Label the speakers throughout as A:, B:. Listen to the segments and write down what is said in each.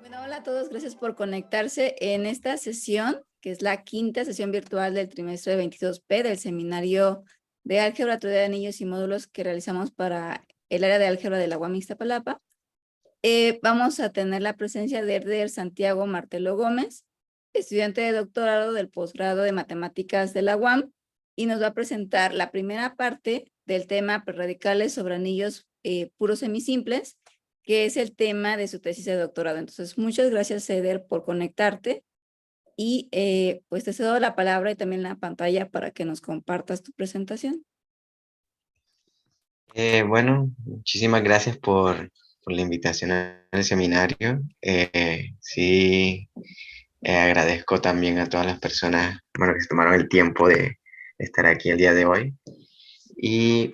A: Bueno, hola a todos, gracias por conectarse en esta sesión, que es la quinta sesión virtual del trimestre 22P del seminario de álgebra, teoría de anillos y módulos que realizamos para el área de álgebra de la UAM Iztapalapa. Vamos a tener la presencia de Erder Santiago Martelo Gómez, estudiante de doctorado del posgrado de matemáticas de la UAM, y nos va a presentar la primera parte del tema radicales sobre anillos puros semisimples, que es el tema de su tesis de doctorado. Entonces, muchas gracias, Eder, por conectarte, y pues te cedo la palabra y también la pantalla para que nos compartas tu presentación.
B: Bueno, muchísimas gracias por la invitación al seminario. Sí, agradezco también a todas las personas, bueno, que se tomaron el tiempo de estar aquí el día de hoy. Y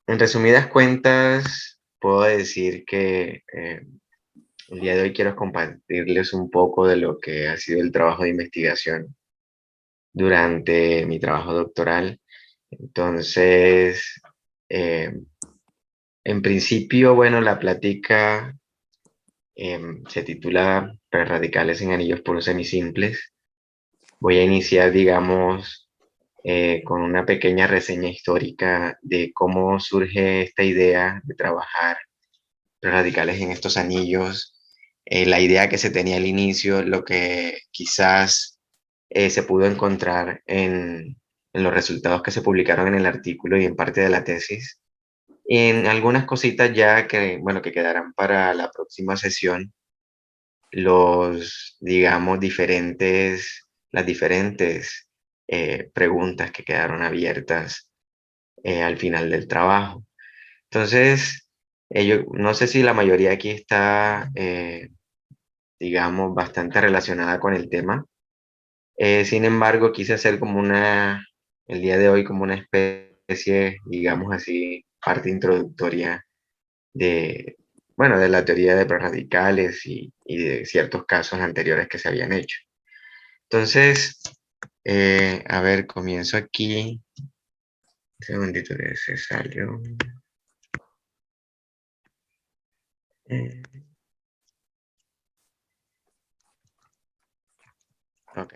B: en resumidas cuentas, puedo decir que el día de hoy quiero compartirles un poco de lo que ha sido el trabajo de investigación durante mi trabajo doctoral. Entonces, eh, en principio, bueno, la plática se titula Radicales en anillos puros semisimples. Voy a iniciar, digamos, con una pequeña reseña histórica de cómo surge esta idea de trabajar radicales en estos anillos, la idea que se tenía al inicio, lo que quizás se pudo encontrar en los resultados que se publicaron en el artículo y en parte de la tesis. En algunas cositas ya que, bueno, que quedarán para la próxima sesión, digamos, las diferentes preguntas que quedaron abiertas al final del trabajo. Entonces, yo no sé si la mayoría aquí está, digamos, bastante relacionada con el tema. Sin embargo, quise hacer el día de hoy, como una especie, digamos así, parte introductoria de, bueno, de la teoría de prerradicales y de ciertos casos anteriores que se habían hecho. Entonces, a ver, comienzo aquí. Un segundito que se salió. Eh, ok.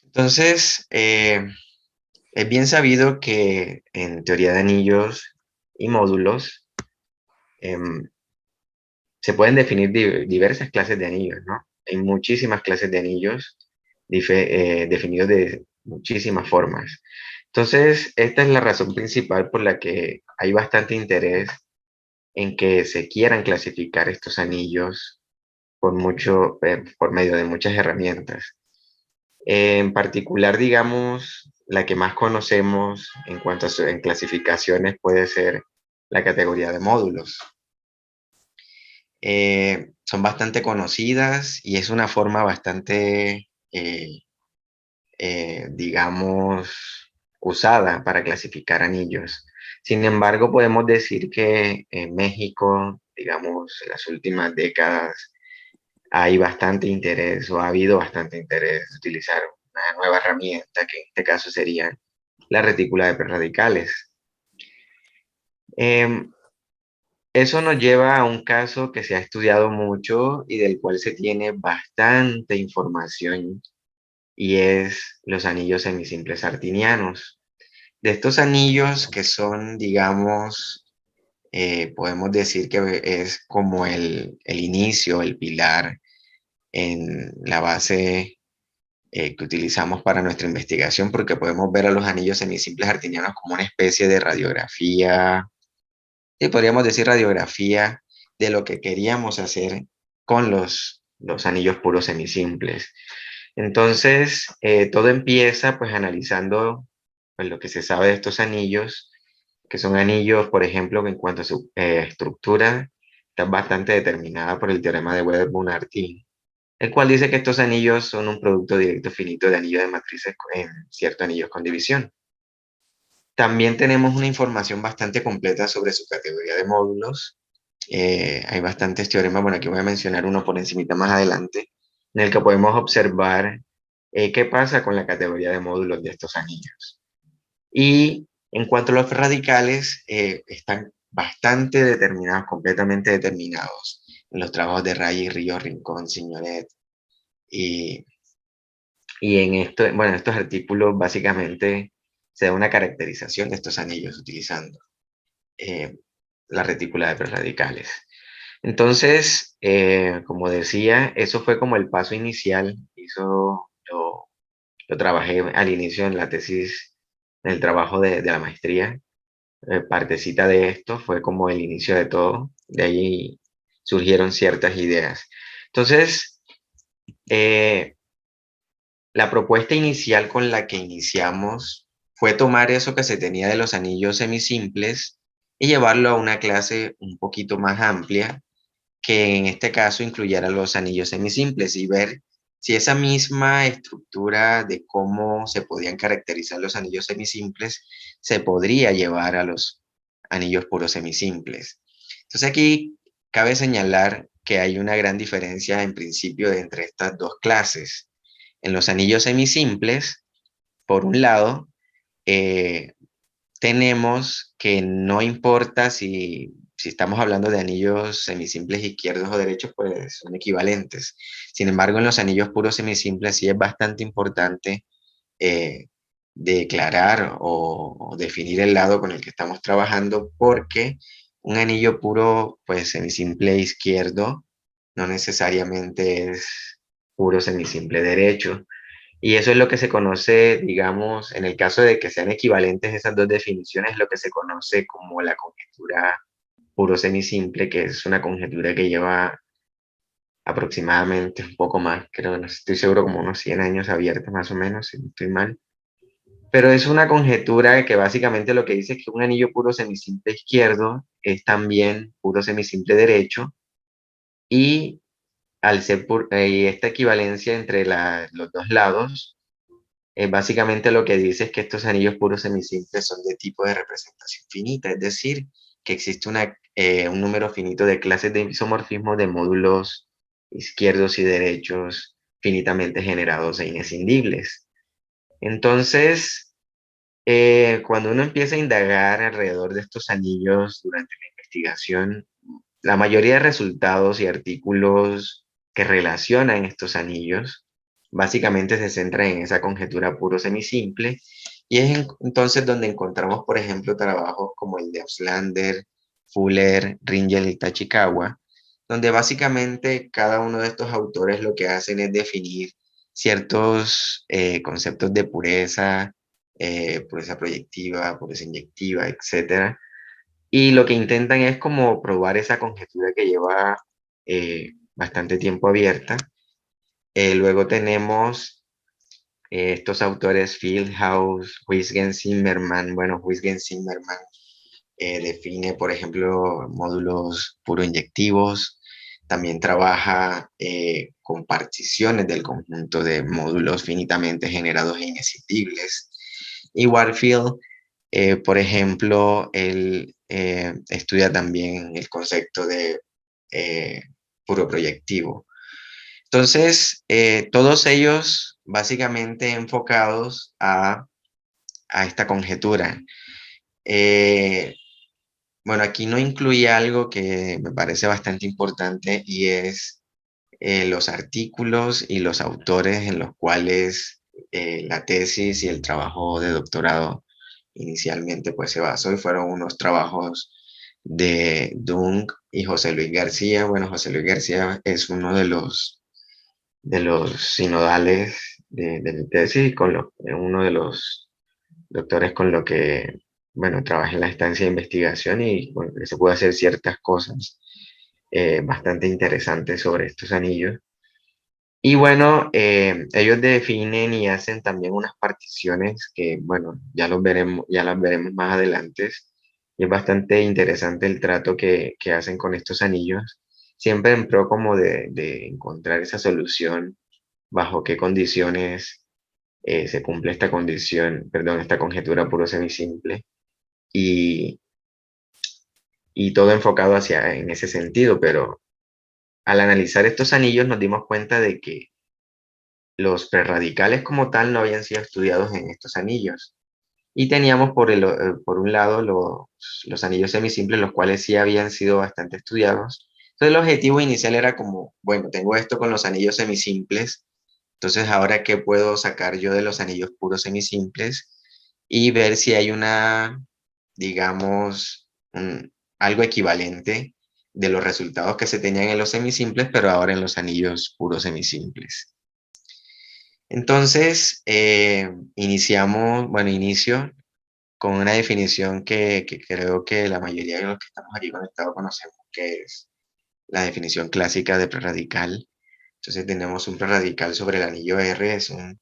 B: Entonces, es bien sabido que en teoría de anillos y módulos em, se pueden definir diversas clases de anillos, ¿no? Hay muchísimas clases de anillos definidos de muchísimas formas. Entonces, esta es la razón principal por la que hay bastante interés en que se quieran clasificar estos anillos por medio de muchas herramientas. En particular, digamos, la que más conocemos en cuanto en clasificaciones puede ser la categoría de módulos. Son bastante conocidas y es una forma bastante, digamos, usada para clasificar anillos. Sin embargo, podemos decir que en México, digamos, en las últimas décadas, hay bastante interés o ha habido bastante interés de utilizar una nueva herramienta, que en este caso sería la retícula de perradicales. Em, Eso nos lleva a un caso que se ha estudiado mucho y del cual se tiene bastante información, y es los anillos semisimples artinianos. De estos anillos que son, digamos, podemos decir que es como el inicio, el pilar en la base que utilizamos para nuestra investigación, porque podemos ver a los anillos semisimples artinianos como una especie de radiografía, y podríamos decir radiografía de lo que queríamos hacer con los anillos puros semisimples. Entonces, todo empieza pues analizando pues, lo que se sabe de estos anillos, que son anillos, por ejemplo, que en cuanto a su estructura, está bastante determinada por el teorema de Weber-Bunartin, el cual dice que estos anillos son un producto directo finito de anillos de matrices en ciertos anillos con división. También tenemos una información bastante completa sobre su categoría de módulos. Hay bastantes teoremas, bueno, aquí voy a mencionar uno por encimita más adelante, en el que podemos observar qué pasa con la categoría de módulos de estos anillos. Y en cuanto a los radicales, están bastante determinados, completamente determinados. en los trabajos de Rayleigh, Río, Rincón, Signoret. Y, y en bueno, estos artículos básicamente se da una caracterización de estos anillos utilizando eh, la retícula de prerradicales. Entonces, como decía, eso fue como el paso inicial. Lo trabajé al inicio en la tesis, en el trabajo de la maestría. Partecita de esto fue como el inicio de todo. De ahí surgieron ciertas ideas. Entonces, eh, la propuesta inicial con la que iniciamos fue tomar eso que se tenía de los anillos semisimples y llevarlo a una clase un poquito más amplia, que en este caso incluyera los anillos semisimples y ver si esa misma estructura de cómo se podían caracterizar los anillos semisimples se podría llevar a los anillos puros semisimples. Entonces aquí cabe señalar que hay una gran diferencia en principio entre estas dos clases. En los anillos semisimples, por un lado, eh, tenemos que no importa si estamos hablando de anillos semisimples izquierdos o derechos, pues son equivalentes. Sin embargo, en los anillos puros semisimples sí es bastante importante eh, declarar o definir el lado con el que estamos trabajando, porque un anillo puro, pues semisimple izquierdo, no necesariamente es puro semisimple derecho. Y eso es lo que se conoce, digamos, en el caso de que sean equivalentes esas dos definiciones, lo que se conoce como la conjetura puro semisimple, que es una conjetura que lleva aproximadamente un poco más, creo, no estoy seguro, como unos 100 años abierta más o menos, si no estoy mal. Pero es una conjetura que básicamente lo que dice es que un anillo puro semisimple izquierdo es también puro semisimple derecho, y al ser y esta equivalencia entre los dos lados, básicamente lo que dice es que estos anillos puros semisimples son de tipo de representación finita, es decir, que existe un número finito de clases de isomorfismo de módulos izquierdos y derechos finitamente generados e inescindibles. Entonces, cuando uno empieza a indagar alrededor de estos anillos durante la investigación, la mayoría de resultados y artículos que relacionan estos anillos básicamente se centran en esa conjetura puro semisimple, y es entonces donde encontramos, por ejemplo, trabajos como el de Auslander, Fuller, Ringel y Tachikawa, donde básicamente cada uno de estos autores lo que hacen es definir ciertos conceptos de pureza, pureza proyectiva, pureza inyectiva, etcétera, y lo que intentan es como probar esa conjetura que lleva bastante tiempo abierta. Luego tenemos estos autores Fieldhouse, Huygens Zimmermann. Bueno, Huygens Zimmermann define, por ejemplo, módulos puro inyectivos. También trabaja con particiones del conjunto de módulos finitamente generados e inescindibles. Y Warfield, por ejemplo, él estudia también el concepto de puro proyectivo. Entonces, todos ellos básicamente enfocados a esta conjetura. Eh, bueno, aquí no incluye algo que me parece bastante importante, y es los artículos y los autores en los cuales la tesis y el trabajo de doctorado inicialmente pues se basó, y fueron unos trabajos de Dung y José Luis García. Bueno, José Luis García es uno de los sinodales de mi tesis, uno de los doctores con lo que, bueno, trabajé en la estancia de investigación, y bueno, se puede hacer ciertas cosas bastante interesantes sobre estos anillos. Y bueno, ellos definen y hacen también unas particiones que, bueno, ya las veremos más adelante. Y es bastante interesante el trato que hacen con estos anillos, siempre en pro como de encontrar esa solución, bajo qué condiciones se cumple esta condición, perdón, esta conjetura puro semisimple, y, y todo enfocado hacia en ese sentido. Pero al analizar estos anillos nos dimos cuenta de que los prerradicales como tal no habían sido estudiados en estos anillos. Y teníamos por un lado los anillos semisimples, los cuales sí habían sido bastante estudiados, Entonces el objetivo inicial era como, bueno, tengo esto con los anillos semisimples, entonces ahora qué puedo sacar yo de los anillos puros semisimples y ver si hay una, digamos, algo equivalente de los resultados que se tenían en los semisimples, pero ahora en los anillos puros semisimples. Entonces, inicio con una definición que creo que la mayoría de los que estamos aquí conectados conocemos, que es la definición clásica de preradical. Entonces tenemos un preradical sobre el anillo R, es un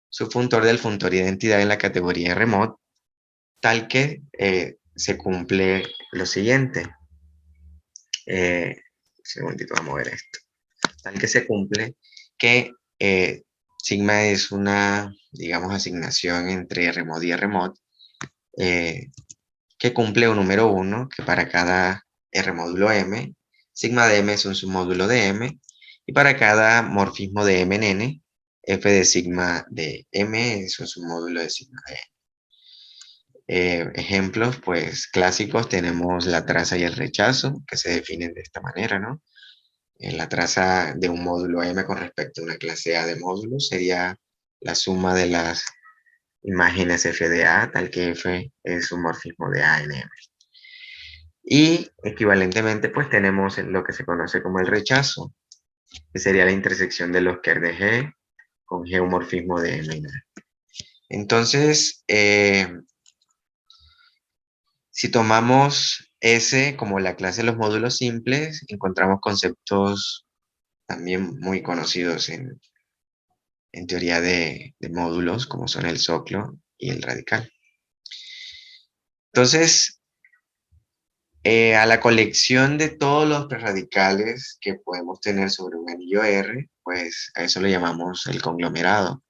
B: subfuntor del funtor identidad en la categoría R-mod, tal que se cumple lo siguiente. Un segundito, vamos a ver esto. Tal que se cumple que sigma es una, digamos, asignación entre R-mod y R-mod, que cumple un número 1, que para cada R módulo M, sigma de M es un submódulo de M, y para cada morfismo de M en N, F de sigma de M es un submódulo de sigma de N. Ejemplos, pues, clásicos, tenemos la traza y el rechazo, que se definen de esta manera, ¿no? La traza de un módulo M con respecto a una clase A de módulos sería la suma de las imágenes F de A, tal que F es un morfismo de A en M. Y equivalentemente, pues tenemos lo que se conoce como el rechazo, que sería la intersección de los Kerr de G con geomorfismo de M. Entonces, si tomamos S como la clase de los módulos simples, encontramos conceptos también muy conocidos en teoría de módulos, como son el soclo y el radical. Entonces, a la colección de todos los radicales que podemos tener sobre un anillo R, pues a eso lo llamamos el conglomerado.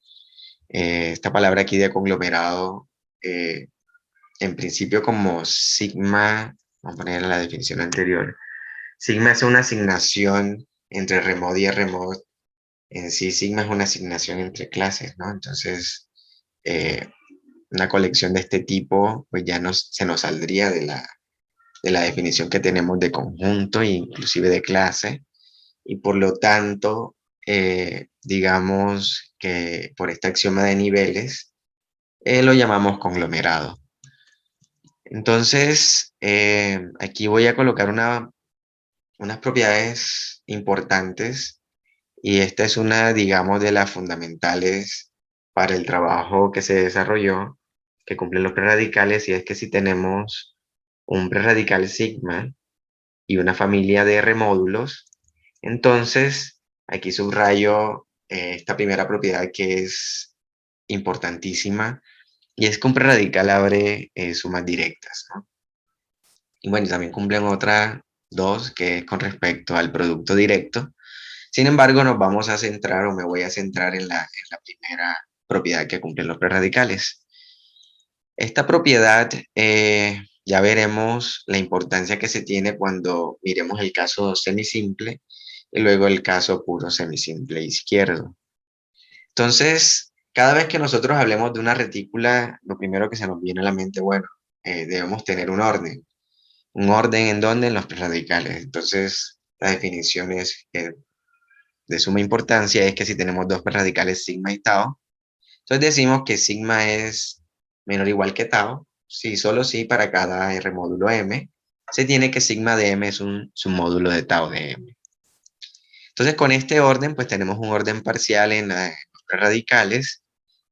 B: Esta palabra aquí de conglomerado, en principio como sigma, vamos a poner la definición anterior, sigma es una asignación entre remod y remod. En sí, sigma es una asignación entre clases, ¿no? Entonces, eh, una colección de este tipo, pues ya se nos saldría de la definición que tenemos de conjunto e inclusive de clase, y por lo tanto, digamos que por este axioma de niveles, lo llamamos conglomerado. Entonces, aquí voy a colocar unas propiedades importantes, y esta es una, digamos, de las fundamentales para el trabajo que se desarrolló, que cumplen los prerradicales, y es que si tenemos un prerradical sigma y una familia de R módulos, entonces aquí subrayo esta primera propiedad que es importantísima, y es que un prerradical abre sumas directas, ¿no? Y bueno, también cumplen otras dos, que es con respecto al producto directo. Sin embargo, nos vamos a centrar, o me voy a centrar en la primera propiedad que cumplen los prerradicales. Esta propiedad, ya veremos la importancia que se tiene cuando miremos el caso semisimple y luego el caso puro semisimple izquierdo. Entonces, cada vez que nosotros hablemos de una retícula, lo primero que se nos viene a la mente, bueno, debemos tener un orden. ¿Un orden en dónde? En los prerradicales. Entonces, la definición es que de suma importancia es que si tenemos dos radicales sigma y tau, entonces decimos que sigma es menor o igual que tau, si solo si para cada R módulo M se tiene que sigma de M es un submódulo de tau de M. Entonces con este orden pues tenemos un orden parcial en los radicales,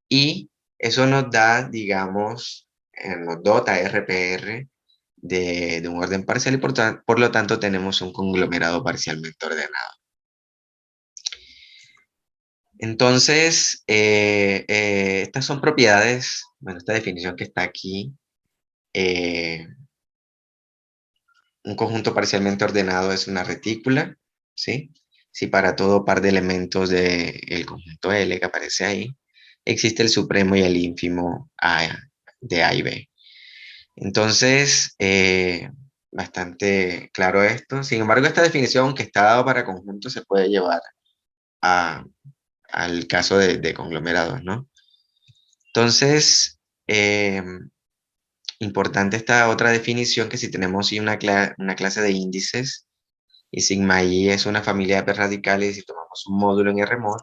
B: y eso nos da, digamos, nos dota RPR de un orden parcial, y por lo tanto tenemos un conglomerado parcialmente ordenado. Entonces, estas son propiedades, bueno, esta definición que está aquí, eh, un conjunto parcialmente ordenado es una retícula, ¿sí? Si para todo par de elementos del conjunto L que aparece ahí, existe el supremo y el ínfimo de A y B. Entonces, bastante claro esto. Sin embargo, esta definición, aunque está dado para conjuntos, se puede llevar al caso de conglomerados, ¿no? Entonces, importante esta otra definición, que si tenemos una clase de índices y sigma i es una familia de prerradicales y tomamos un módulo en Rmod,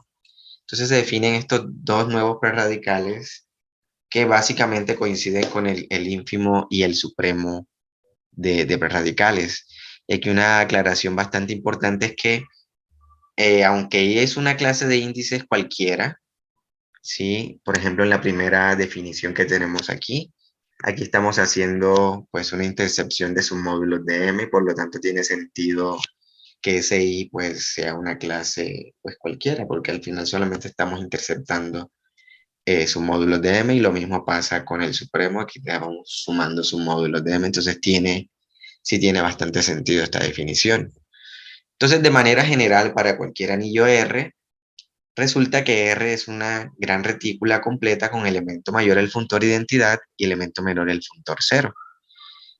B: entonces se definen estos dos nuevos prerradicales que básicamente coinciden con el ínfimo y el supremo de prerradicales. Y aquí una aclaración bastante importante es que aunque es una clase de índices cualquiera, ¿sí? Por ejemplo, en la primera definición que tenemos aquí estamos haciendo pues una intercepción de sus módulos de M, por lo tanto tiene sentido que ese I pues sea una clase pues cualquiera, porque al final solamente estamos interceptando sus módulos de M y lo mismo pasa con el supremo, aquí estamos sumando sus módulos de M, entonces sí tiene bastante sentido esta definición. Entonces, de manera general, para cualquier anillo R, resulta que R es una gran retícula completa con elemento mayor el funtor identidad y elemento menor el funtor cero.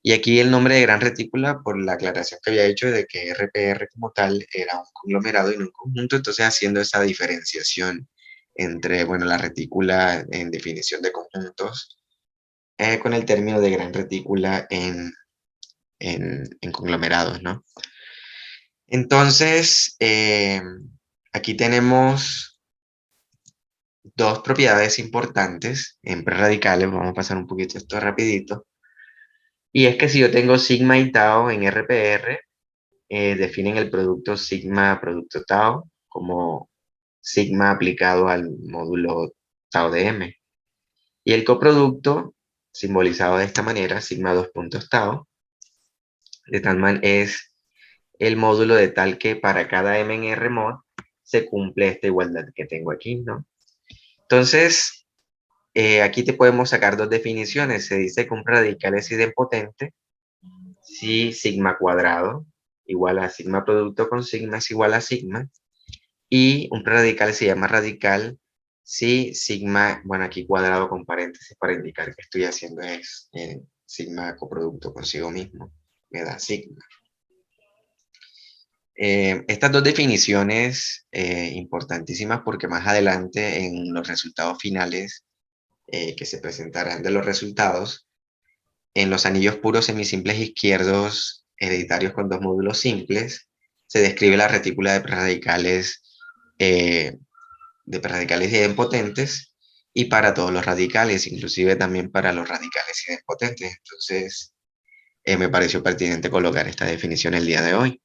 B: Y aquí el nombre de gran retícula por la aclaración que había hecho de que RPR como tal era un conglomerado y no un conjunto, entonces haciendo esa diferenciación entre, bueno, la retícula en definición de conjuntos con el término de gran retícula en conglomerados, ¿no? Entonces, aquí tenemos dos propiedades importantes en prerradicales, vamos a pasar un poquito esto rapidito, y es que si yo tengo sigma y tau en RPR, definen el producto sigma producto tau como sigma aplicado al módulo tau de M. Y el coproducto, simbolizado de esta manera, sigma 2 puntos tau, de tal manera es el módulo de tal que para cada M en R mod se cumple esta igualdad que tengo aquí, ¿no? Entonces, aquí te podemos sacar dos definiciones. Se dice que un radical es idempotente si sigma cuadrado igual a sigma producto con sigma es igual a sigma. Y un radical se llama radical si sigma, bueno, aquí cuadrado con paréntesis para indicar que estoy haciendo es sigma coproducto consigo mismo, me da sigma. Estas dos definiciones importantísimas porque más adelante en los resultados finales que se presentarán de los resultados, en los anillos puros semisimples izquierdos hereditarios con dos módulos simples, se describe la retícula de radicales idempotentes y para todos los radicales, inclusive también para los radicales idempotentes. Entonces, me pareció pertinente colocar esta definición el día de hoy.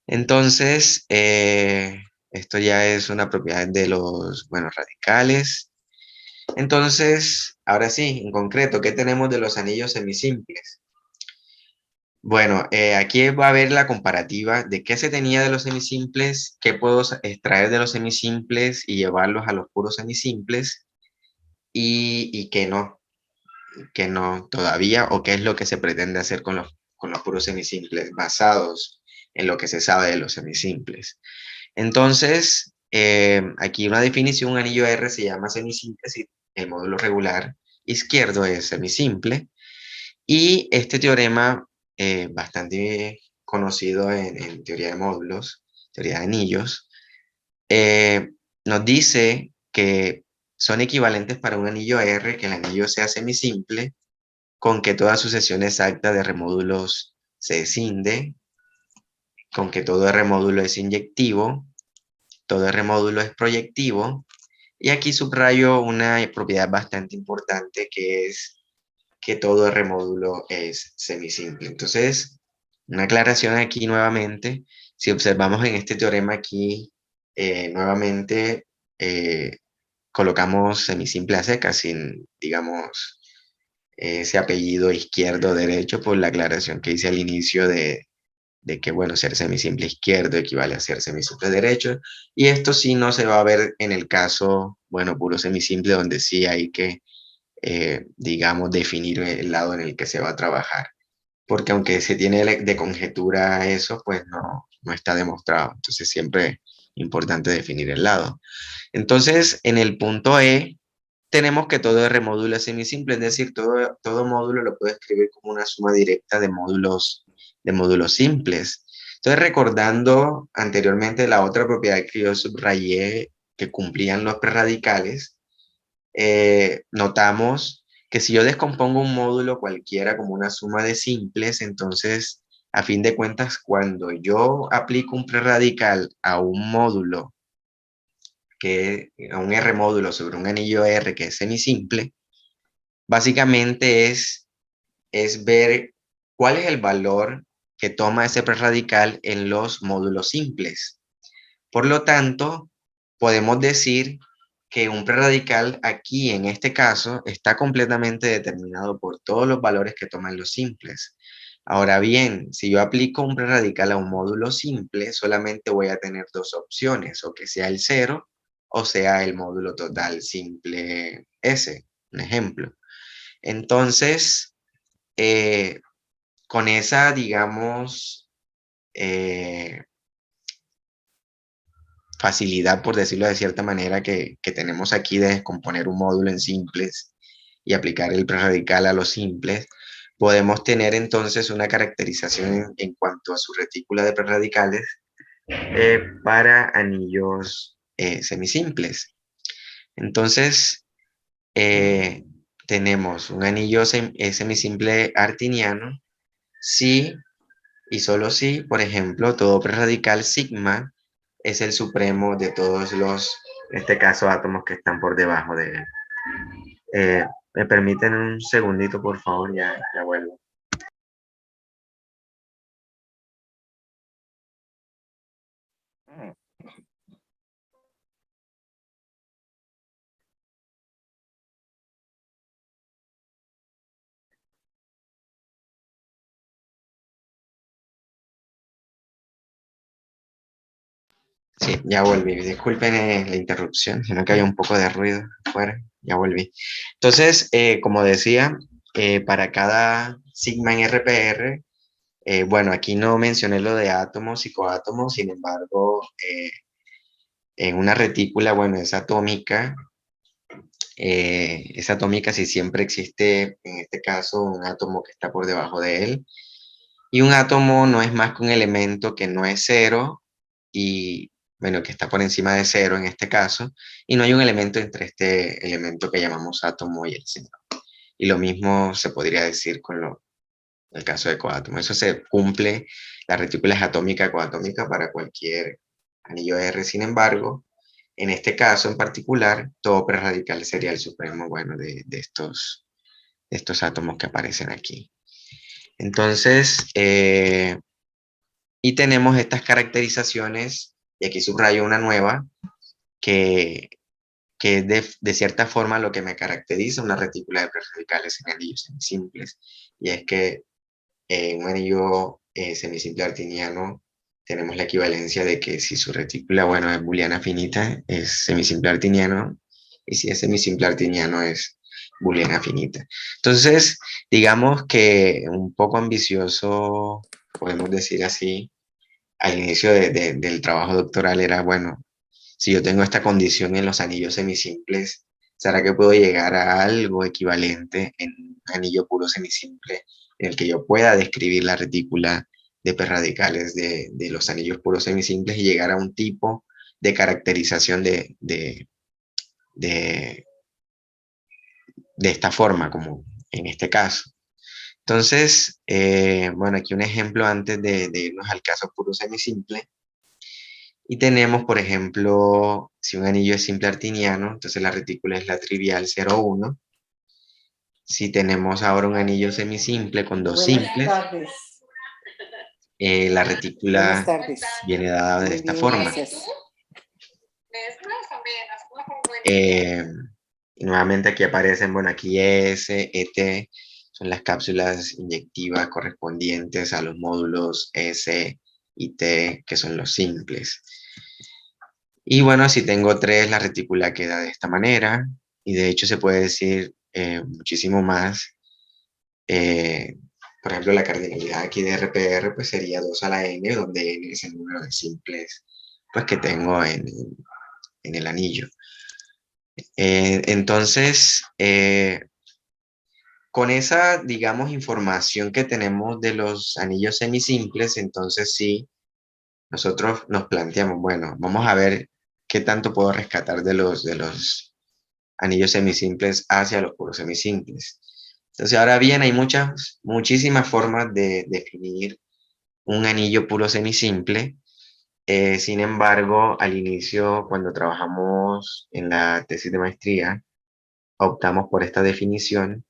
B: Entonces, esto ya es una propiedad de los, bueno, radicales. Entonces, ahora sí, en concreto, ¿qué tenemos de los anillos semisimples? Bueno, aquí va a ver la comparativa de qué se tenía de los semisimples, qué puedo extraer de los semisimples y llevarlos a los puros semisimples y qué no todavía, o qué es lo que se pretende hacer con los puros semisimples basados en lo que se sabe de los semisimples. Entonces, aquí una definición, un anillo R se llama semisimple si el módulo regular izquierdo es semisimple. Y este teorema, bastante conocido en teoría de módulos, teoría de anillos, eh, nos dice que son equivalentes para un anillo R, que el anillo sea semisimple, con que toda sucesión exacta de remódulos se descinde, con que todo R módulo es inyectivo, todo R módulo es proyectivo, y aquí subrayo una propiedad bastante importante que es que todo R módulo es semisimple. Entonces, una aclaración aquí nuevamente, si observamos en este teorema aquí, nuevamente colocamos semisimple a secas sin, digamos, ese apellido izquierdo derecho por la aclaración que hice al inicio de que, bueno, ser semisimple izquierdo equivale a ser semisimple derecho, y esto sí no se va a ver en el caso, bueno, puro semisimple, donde sí hay que, digamos, definir el lado en el que se va a trabajar, porque aunque se tiene de conjetura eso, pues no está demostrado, entonces siempre es importante definir el lado. Entonces, en el punto E, tenemos que todo R módulo es semisimple, es decir, todo módulo lo puedo escribir como una suma directa de módulos simples. Entonces, recordando anteriormente la otra propiedad que yo subrayé que cumplían los prerradicales, notamos que si yo descompongo un módulo cualquiera como una suma de simples, entonces A fin de cuentas, cuando yo aplico un preradical a un módulo, a un R módulo sobre un anillo R que es semisimple, básicamente es ver cuál es el valor que toma ese preradical en los módulos simples. Por lo tanto, podemos decir que un preradical aquí, en este caso, está completamente determinado por todos los valores que toman los simples. Ahora bien, si yo aplico un preradical a un módulo simple, solamente voy a tener dos opciones, o que sea el 0 o sea el módulo total simple S, un ejemplo. Entonces, con esa, digamos, facilidad, por decirlo de cierta manera, que tenemos aquí de descomponer un módulo en simples y aplicar el preradical a los simples, podemos tener entonces una caracterización en cuanto a su retícula de preradicales para anillos semisimples. Entonces, tenemos un anillo semisimple artiniano si y solo si, por ejemplo, todo preradical sigma es el supremo de todos los, en este caso, átomos que están por debajo de él. ¿Me permiten un segundito, por favor? Ya vuelvo. Sí, ya volví. Disculpen la interrupción, sino que había un poco de ruido afuera. Ya volví. Entonces, como decía, para cada sigma en RPR, bueno, aquí no mencioné lo de átomos y coátomos, sin embargo, en una retícula, bueno, es atómica si siempre existe, en este caso, un átomo que está por debajo de él. Y un átomo no es más que un elemento que no es cero y, bueno, que está por encima de cero en este caso, y no hay un elemento entre este elemento que llamamos átomo y el cero. Y lo mismo se podría decir con el caso de coátomo. Eso se cumple, la retícula es atómica coatómica para cualquier anillo R. Sin embargo, en este caso en particular, todo preradical sería el supremo, bueno, de estos átomos que aparecen aquí. Entonces, y tenemos estas caracterizaciones, y aquí subrayo una nueva, que, que es de cierta forma lo que me caracteriza una retícula de preradicales en anillos simples, y es que en un anillo semisimple artiniano tenemos la equivalencia de que si su retícula, bueno, es booleana finita, es semisimple artiniano, y si es semisimple artiniano es booleana finita. Entonces, digamos que un poco ambicioso, podemos decir así, al inicio del trabajo doctoral era, bueno, si yo tengo esta condición en los anillos semisimples, ¿será que puedo llegar a algo equivalente en un anillo puro semisimple en el que yo pueda describir la retícula de perradicales de los anillos puros semisimples y llegar a un tipo de caracterización de, de esta forma, como en este caso? Entonces, bueno, aquí un ejemplo antes de irnos al caso puro semisimple. Y tenemos, por ejemplo, si un anillo es simple artiniano, entonces la retícula es la trivial 0,1. Si tenemos ahora un anillo semisimple con dos simples, la retícula viene dada de esta forma. Y nuevamente aquí aparecen, bueno, aquí S, ET, son las cápsulas inyectivas correspondientes a los módulos S y T, que son los simples. Y bueno, si tengo 3, la retícula queda de esta manera, y de hecho se puede decir muchísimo más. Por ejemplo, la cardinalidad aquí de RPR pues sería 2 a la n, donde n es el número de simples pues, que tengo en el anillo. Entonces, con esa, digamos, información que tenemos de los anillos semisimples, entonces sí, nosotros nos planteamos, bueno, vamos a ver qué tanto puedo rescatar de los anillos semisimples hacia los puros semisimples. Entonces, ahora bien, hay muchísimas formas de definir un anillo puro semisimple. Sin embargo, al inicio, cuando trabajamos en la tesis de maestría, optamos por esta definición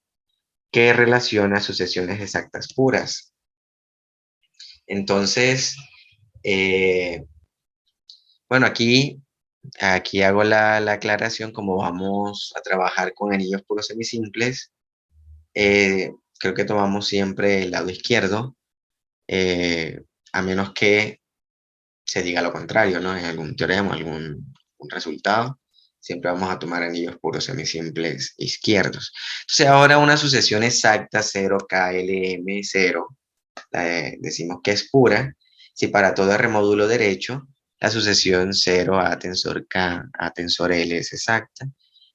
B: que relaciona sucesiones exactas puras. Entonces, eh, bueno, aquí hago la aclaración, como vamos a trabajar con anillos puros semisimples, creo que tomamos siempre el lado izquierdo, eh, a menos que se diga lo contrario, ¿no? En algún teorema, un resultado, siempre vamos a tomar anillos puros semisimples izquierdos. Entonces ahora una sucesión exacta 0 KLM0, decimos que es pura, si para todo R módulo derecho, la sucesión 0 A tensor K A tensor L es exacta,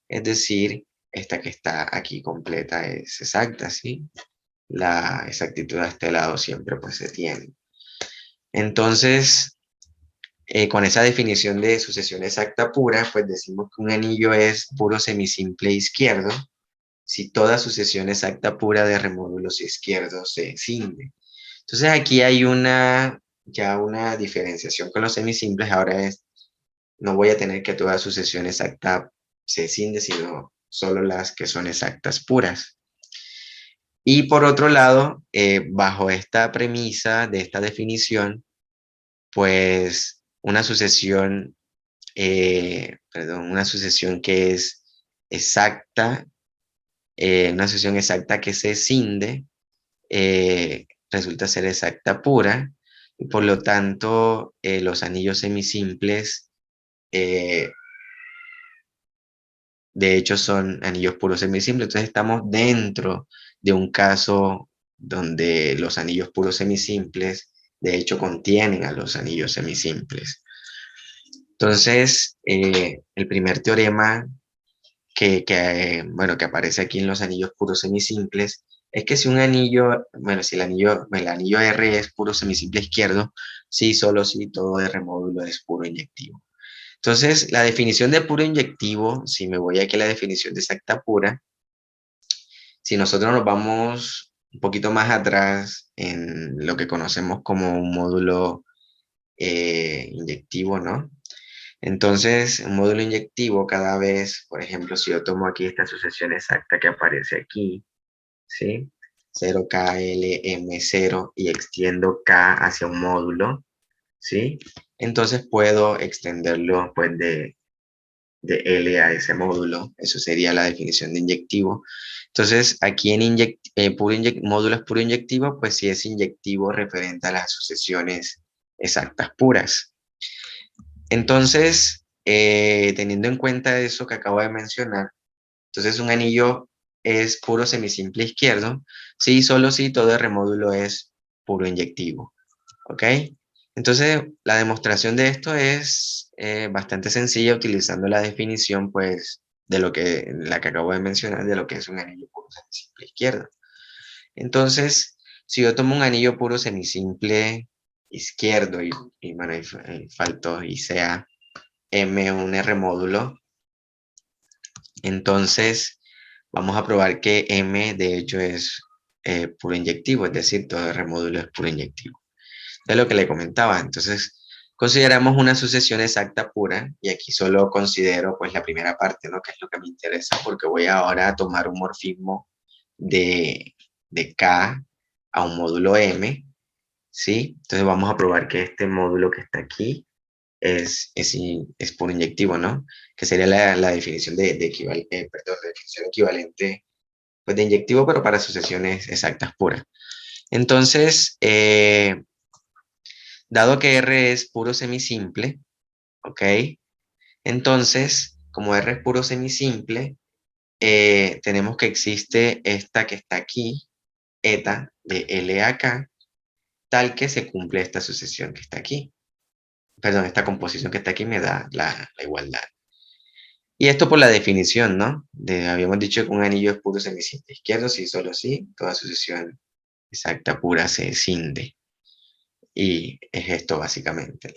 B: es decir, esta que está aquí completa es exacta, ¿sí? La exactitud a este lado siempre pues se tiene. Entonces, con esa definición de sucesión exacta pura, pues decimos que un anillo es puro semisimple izquierdo si toda sucesión exacta pura de remódulos izquierdos se cinde. Entonces aquí hay ya una diferenciación con los semisimples. Ahora no voy a tener que toda sucesión exacta se cinde, sino solo las que son exactas puras. Y por otro lado, bajo esta premisa de esta definición, pues una sucesión que es exacta, una sucesión exacta que se cinde, resulta ser exacta pura, y por lo tanto los anillos semisimples eh, de hecho son anillos puros semisimples. Entonces estamos dentro de un caso donde los anillos puros semisimples de hecho contienen a los anillos semisimples. Entonces, el primer teorema bueno, que aparece aquí en los anillos puros semisimples es que si un anillo, bueno, si el anillo R es puro semisimple izquierdo, sí, solo si todo R módulo es puro inyectivo. Entonces, la definición de puro inyectivo, si me voy aquí a la definición de exacta pura, si nosotros nos vamos un poquito más atrás en lo que conocemos como un módulo inyectivo, ¿no? Entonces, un módulo inyectivo cada vez, por ejemplo, si yo tomo aquí esta sucesión exacta que aparece aquí, ¿sí? 0KLM0 y extiendo K hacia un módulo, ¿sí? Entonces puedo extenderlo pues de L a ese módulo. Eso sería la definición de inyectivo. Entonces, aquí en módulos puro inyectivo, pues sí es inyectivo referente a las sucesiones exactas puras. Entonces, teniendo en cuenta eso que acabo de mencionar, entonces un anillo es puro semisimple izquierdo, sí, solo si todo el remódulo es puro inyectivo, ¿ok? Entonces, la demostración de esto es bastante sencilla utilizando la definición, pues, la que acabo de mencionar, de lo que es un anillo puro semisimple izquierdo. Entonces, si yo tomo un anillo puro semisimple izquierdo y bueno, y faltó y sea M un R módulo, entonces vamos a probar que M de hecho es puro inyectivo, es decir, todo R módulo es puro inyectivo. Es lo que le comentaba. Entonces, consideramos una sucesión exacta pura, y aquí solo considero pues la primera parte, ¿no? Que es lo que me interesa, porque voy ahora a tomar un morfismo de K a un módulo M, ¿sí? Entonces vamos a probar que este módulo que está aquí es puro inyectivo, ¿no? Que sería la definición perdón, la definición equivalente pues, de inyectivo, pero para sucesiones exactas puras. Entonces, dado que R es puro semisimple, ¿ok? Entonces, como R es puro semisimple, tenemos que existe esta que está aquí, eta de L a K, tal que se cumple esta sucesión que está aquí. Perdón, esta composición que está aquí me da la igualdad. Y esto por la definición, ¿no? Habíamos dicho que un anillo es puro semisimple izquierdo, sí, solo sí, toda sucesión exacta pura se cinde. Y es esto básicamente,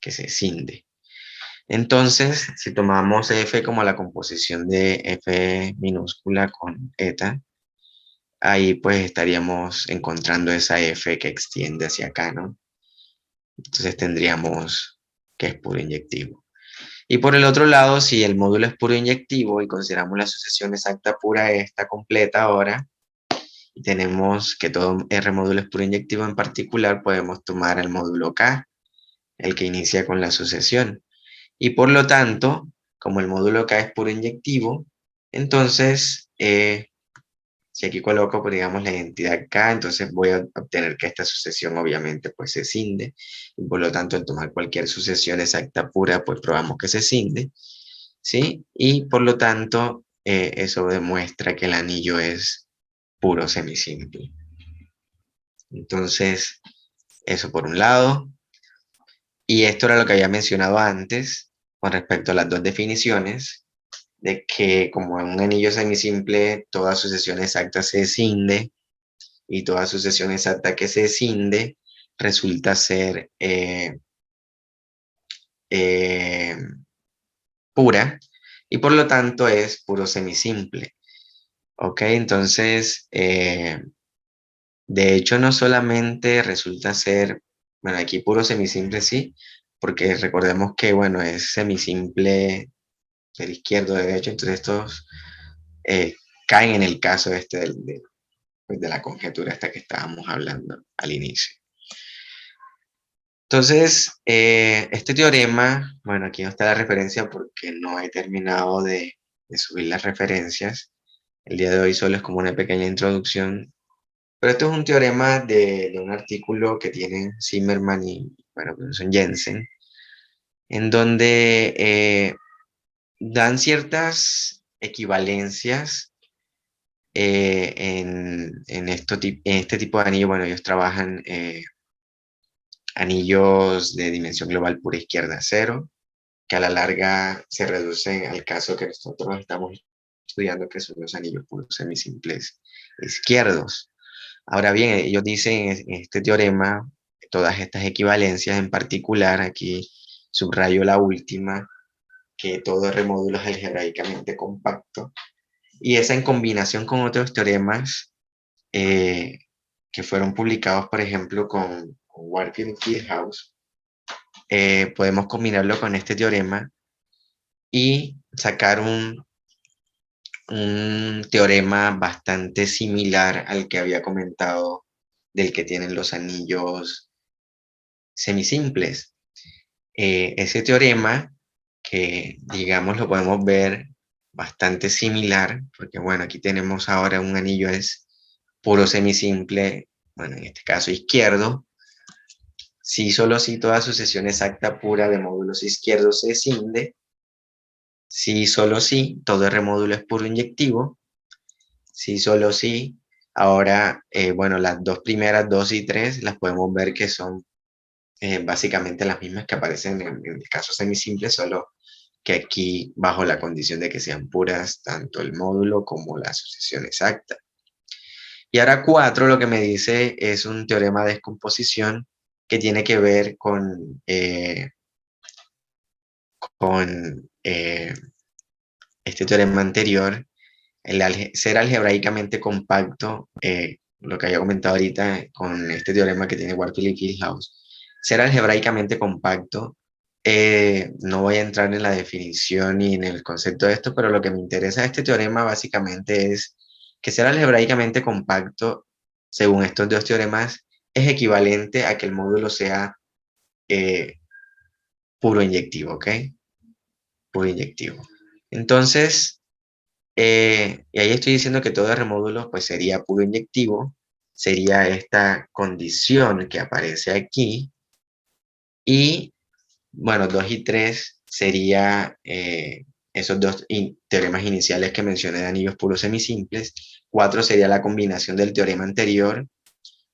B: que se cinde. Entonces, si tomamos F como la composición de F minúscula con eta, ahí pues estaríamos encontrando esa F que extiende hacia acá, ¿no? Entonces tendríamos que es puro inyectivo. Y por el otro lado, si el módulo es puro inyectivo y consideramos la sucesión exacta pura esta completa ahora, y tenemos que todo R módulo es puro inyectivo en particular, podemos tomar el módulo K, el que inicia con la sucesión. Y por lo tanto, como el módulo K es puro inyectivo, entonces, si aquí coloco, pues, digamos, la identidad K, entonces voy a obtener que esta sucesión obviamente pues se cinde, y por lo tanto, al tomar cualquier sucesión exacta pura, pues probamos que se cinde, ¿sí? Y por lo tanto, eso demuestra que el anillo es puro semisimple. Entonces, eso por un lado. Y esto era lo que había mencionado antes con respecto a las dos definiciones, de que como en un anillo semisimple toda sucesión exacta se cinde y toda sucesión exacta que se cinde resulta ser eh, pura y por lo tanto es puro semisimple. ¿Ok? Entonces, de hecho no solamente resulta ser, bueno, aquí puro semisimple sí, porque recordemos que, bueno, es semisimple del izquierdo, de derecho, entonces estos caen en el caso este pues, de la conjetura esta que estábamos hablando al inicio. Entonces, este teorema, bueno, aquí no está la referencia porque no he terminado de subir las referencias. El día de hoy solo es como una pequeña introducción. Pero esto es un teorema de un artículo que tienen Zimmerman y, bueno, Jensen, en donde dan ciertas equivalencias en este tipo de anillos. Bueno, ellos trabajan anillos de dimensión global pura izquierda cero, que a la larga se reducen al caso que nosotros estamos estudiando, que son los anillos puros semisimples izquierdos. Ahora bien, ellos dicen en este teorema, todas estas equivalencias en particular, aquí subrayo la última, que todo R módulo es algebraicamente compacto, y esa en combinación con otros teoremas eh, que fueron publicados, por ejemplo, con Warfield y Fieldhouse, podemos combinarlo con este teorema y sacar un teorema bastante similar al que había comentado del que tienen los anillos semisimples. Ese teorema, que digamos lo podemos ver bastante similar, porque bueno, aquí tenemos ahora un anillo es puro semisimple, bueno, en este caso izquierdo, si solo si toda sucesión exacta pura de módulos izquierdos se cinde, si solo si todo R módulo es puro inyectivo, si solo si, ahora, bueno, las dos primeras, 2 y 3, las podemos ver que son básicamente las mismas que aparecen en el caso semisimple, solo que aquí bajo la condición de que sean puras tanto el módulo como la sucesión exacta. Y ahora 4 lo que me dice es un teorema de descomposición que tiene que ver con este teorema anterior, ser algebraicamente compacto, lo que había comentado ahorita con este teorema que tiene Warfield y Fieldhouse, ser algebraicamente compacto, no voy a entrar en la definición ni en el concepto de esto, pero lo que me interesa de este teorema básicamente es que ser algebraicamente compacto, según estos dos teoremas, es equivalente a que el módulo sea eh, puro inyectivo, ¿ok? Puro inyectivo. Entonces, y ahí estoy diciendo que todo R módulo pues sería puro inyectivo, sería esta condición que aparece aquí, y bueno, 2 y 3 sería esos dos teoremas iniciales que mencioné de anillos puros semisimples. 4 sería la combinación del teorema anterior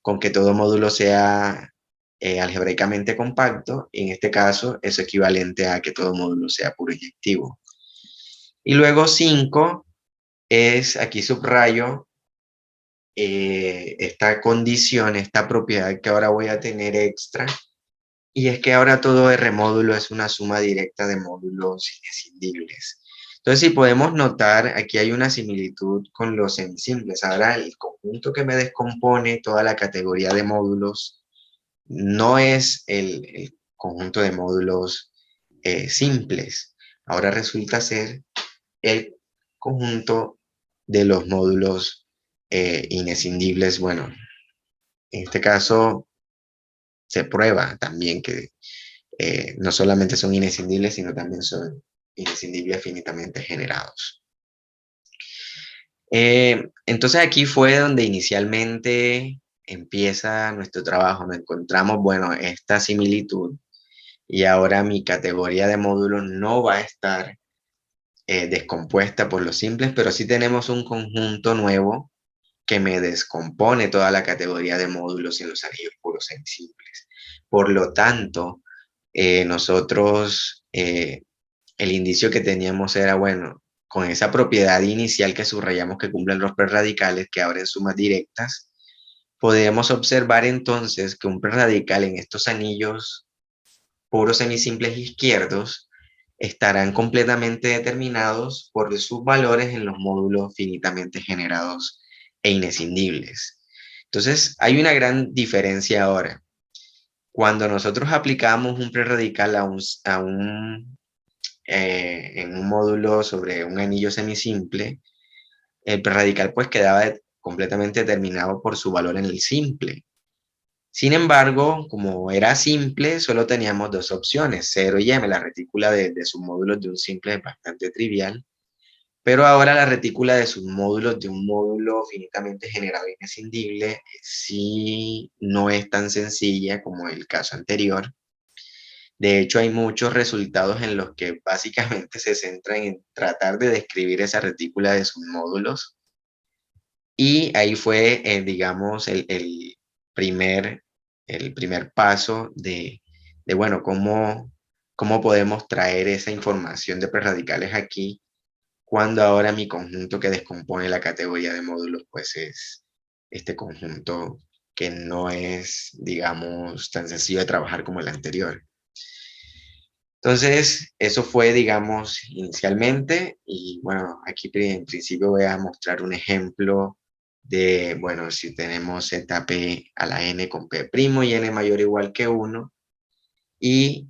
B: con que todo módulo sea algebraicamente compacto, y en este caso es equivalente a que todo módulo sea puro inyectivo. Y luego 5 es, aquí subrayo, esta condición, esta propiedad que ahora voy a tener extra, y es que ahora todo R módulo es una suma directa de módulos inescindibles. Entonces, si podemos notar, aquí hay una similitud con los semisimples. Ahora, el conjunto que me descompone toda la categoría de módulos no es el conjunto de módulos simples. Ahora resulta ser el conjunto de los módulos inescindibles. Bueno, en este caso se prueba también que no solamente son inescindibles, sino también son inescindibles finitamente generados. Entonces aquí fue donde inicialmente empieza nuestro trabajo. Nos encontramos, bueno, esta similitud y ahora mi categoría de módulos no va a estar descompuesta por los simples, pero sí tenemos un conjunto nuevo que me descompone toda la categoría de módulos en los anillos puros semisimples. Por lo tanto, nosotros, el indicio que teníamos era, bueno, con esa propiedad inicial que subrayamos que cumplen los prerradicales, que abren sumas directas, podemos observar entonces que un prerradical en estos anillos puros semisimples izquierdos estarán completamente determinados por sus valores en los módulos finitamente generados e inescindibles. Entonces, hay una gran diferencia ahora. Cuando nosotros aplicamos un preradical en un módulo sobre un anillo semisimple, el preradical pues quedaba completamente determinado por su valor en el simple. Sin embargo, como era simple, solo teníamos dos opciones, 0 y m. La retícula de submódulos de un simple es bastante trivial, pero ahora la retícula de submódulos de un módulo finitamente generado e inescindible sí no es tan sencilla como el caso anterior. De hecho, hay muchos resultados en los que básicamente se centran en tratar de describir esa retícula de submódulos. Y ahí fue, digamos, primer, el primer paso bueno, cómo podemos traer esa información de prerradicales aquí, cuando ahora mi conjunto que descompone la categoría de módulos, pues es este conjunto que no es, digamos, tan sencillo de trabajar como el anterior. Entonces, eso fue, digamos, inicialmente, y bueno, aquí en principio voy a mostrar un ejemplo de, bueno, si tenemos zp a la n con p' y n mayor o igual que 1, y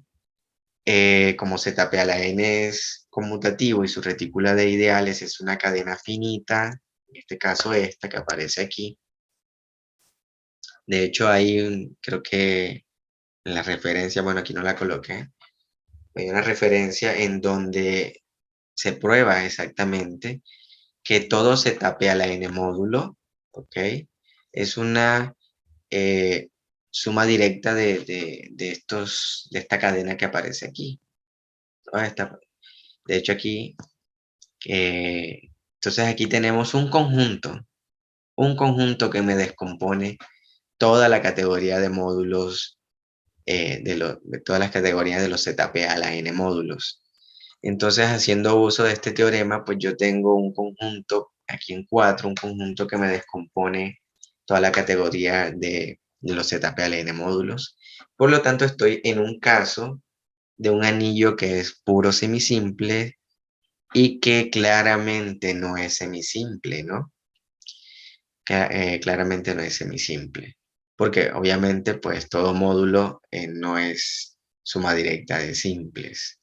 B: como zp a la n es conmutativo y su retícula de ideales es una cadena finita, en este caso esta que aparece aquí. De hecho, creo que en la referencia, bueno, aquí no la coloqué, hay una referencia en donde se prueba exactamente que todo se tape a la n módulo, ¿ok? Es una suma directa de esta cadena que aparece aquí. De hecho, aquí, entonces aquí tenemos un conjunto que me descompone toda la categoría de módulos, de todas las categorías de los ZP a la n módulos. Entonces, haciendo uso de este teorema, pues yo tengo un conjunto, aquí en 4, un conjunto que me descompone toda la categoría de los ZP al n módulos. Por lo tanto, estoy en un caso de un anillo que es puro semisimple y que claramente no es semisimple, ¿no? Claramente no es semisimple, porque obviamente pues todo módulo no es suma directa de simples.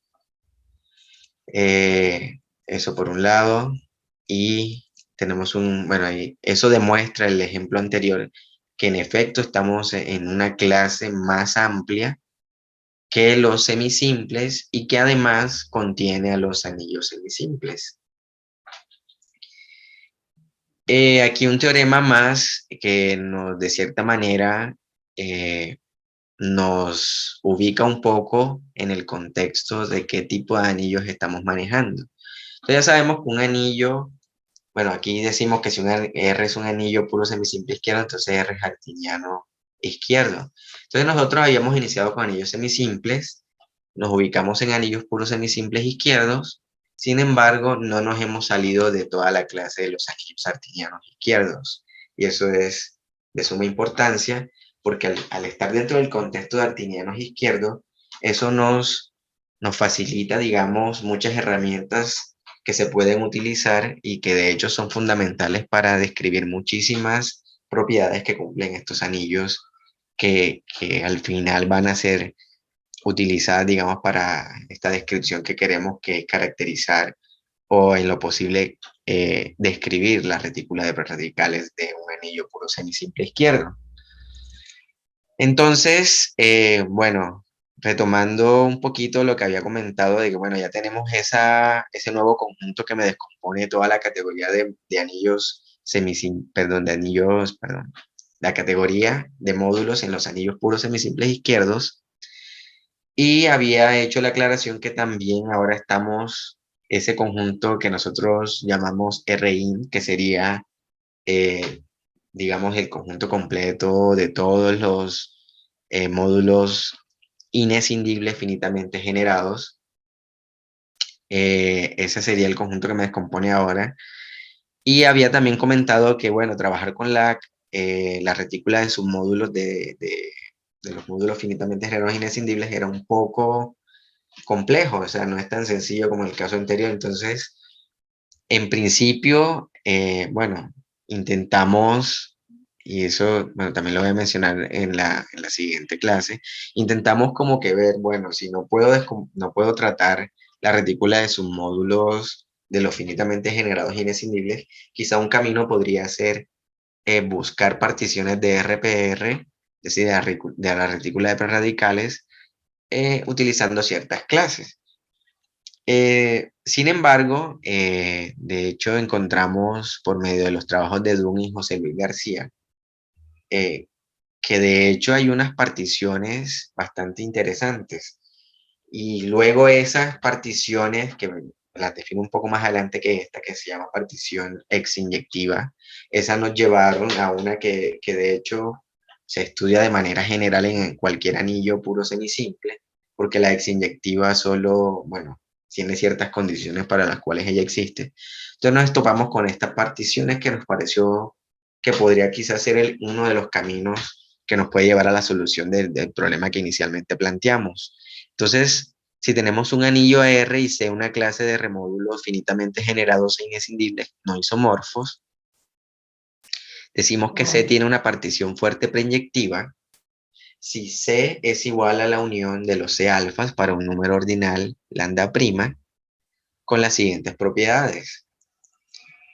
B: Eso por un lado, y tenemos bueno, eso demuestra el ejemplo anterior, que en efecto estamos en una clase más amplia que los semisimples y que además contiene a los anillos semisimples. Aquí un teorema más que de cierta manera nos ubica un poco en el contexto de qué tipo de anillos estamos manejando. Entonces ya sabemos que un anillo, bueno, aquí decimos que si R es un anillo puro semisimple izquierdo, entonces R es artiniano izquierdo. Entonces nosotros habíamos iniciado con anillos semisimples, nos ubicamos en anillos puros semisimples izquierdos, sin embargo, no nos hemos salido de toda la clase de los anillos artinianos izquierdos. Y eso es de suma importancia, porque al estar dentro del contexto de artinianos izquierdos, eso nos facilita, digamos, muchas herramientas que se pueden utilizar y que de hecho son fundamentales para describir muchísimas propiedades que cumplen estos anillos que al final van a ser utilizadas, digamos, para esta descripción que queremos, que es caracterizar o en lo posible describir la retícula de prerradicales de un anillo puro semisimple izquierdo. Entonces, bueno, retomando un poquito lo que había comentado de que, bueno, ya tenemos ese nuevo conjunto que me descompone toda la categoría de anillos perdón, la categoría de módulos en los anillos puros semisimples izquierdos. Y había hecho la aclaración que también ahora estamos, ese conjunto que nosotros llamamos RIN, que sería, eh, digamos, el conjunto completo de todos los módulos inescindibles finitamente generados. Ese sería el conjunto que me descompone ahora. Y había también comentado que, bueno, trabajar con la retícula de submódulos de los módulos finitamente generados inescindibles era un poco complejo, o sea, no es tan sencillo como el caso anterior. Entonces, en principio, bueno, intentamos, y eso, bueno, también lo voy a mencionar en la siguiente clase, intentamos como que ver, bueno, si no puedo tratar la retícula de submódulos de los finitamente generados inescindibles, quizá un camino podría ser buscar particiones de RPR, es decir, de la retícula de prerradicales, utilizando ciertas clases. Sin embargo, de hecho, encontramos por medio de los trabajos de Dunn y José Luis García, eh, que de hecho hay unas particiones bastante interesantes. Y luego esas particiones, que las defino un poco más adelante que esta, que se llama partición ex-inyectiva, esas nos llevaron a una que de hecho se estudia de manera general en cualquier anillo puro semisimple, porque la ex-inyectiva solo, bueno, tiene ciertas condiciones para las cuales ella existe. Entonces nos topamos con estas particiones que nos pareció que podría quizás ser uno de los caminos que nos puede llevar a la solución del problema que inicialmente planteamos. Entonces, si tenemos un anillo R y C, una clase de remódulos finitamente generados e inescindibles no isomorfos, decimos que C tiene una partición fuerte preinyectiva si C es igual a la unión de los C alfas para un número ordinal lambda prima con las siguientes propiedades.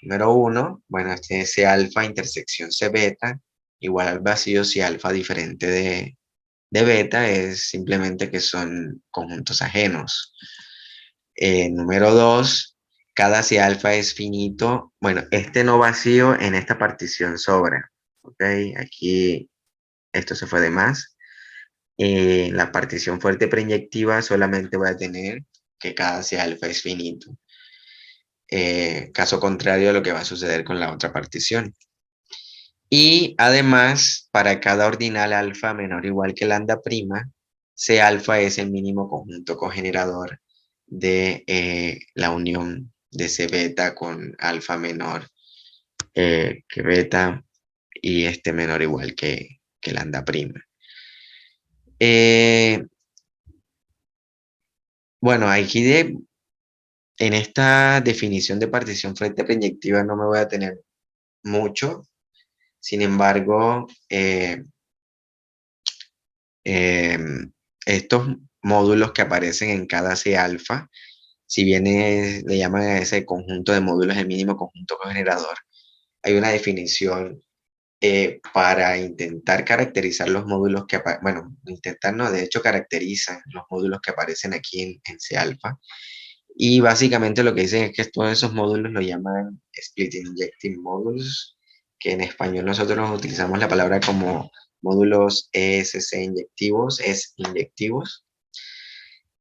B: Número 1, bueno, este C alfa intersección C beta igual al vacío si alfa diferente de beta es simplemente que son conjuntos ajenos. Número 2, cada C alfa es finito. Bueno, este no vacío en esta partición sobra. ¿Ok? Aquí esto se fue de más. La partición fuerte preinyectiva solamente voy a tener que cada C alfa es finito. Caso contrario a lo que va a suceder con la otra partición. Y además, para cada ordinal alfa menor o igual que lambda prima, C alfa es el mínimo conjunto cogenerador de la unión de C beta con alfa menor que beta y este menor o igual que lambda prima. Bueno, aquí en esta definición de partición frente proyectiva no me voy a tener mucho. Sin embargo, estos módulos que aparecen en cada C alfa, si bien le llaman a ese conjunto de módulos el mínimo conjunto cogenerador, hay una definición para intentar caracterizar los módulos bueno, intentar no, de hecho caracterizan los módulos que aparecen aquí en C alfa. Y básicamente lo que dicen es que todos esos módulos lo llaman splitting injecting modules, que en español nosotros utilizamos la palabra como módulos ESC inyectivos, es inyectivos,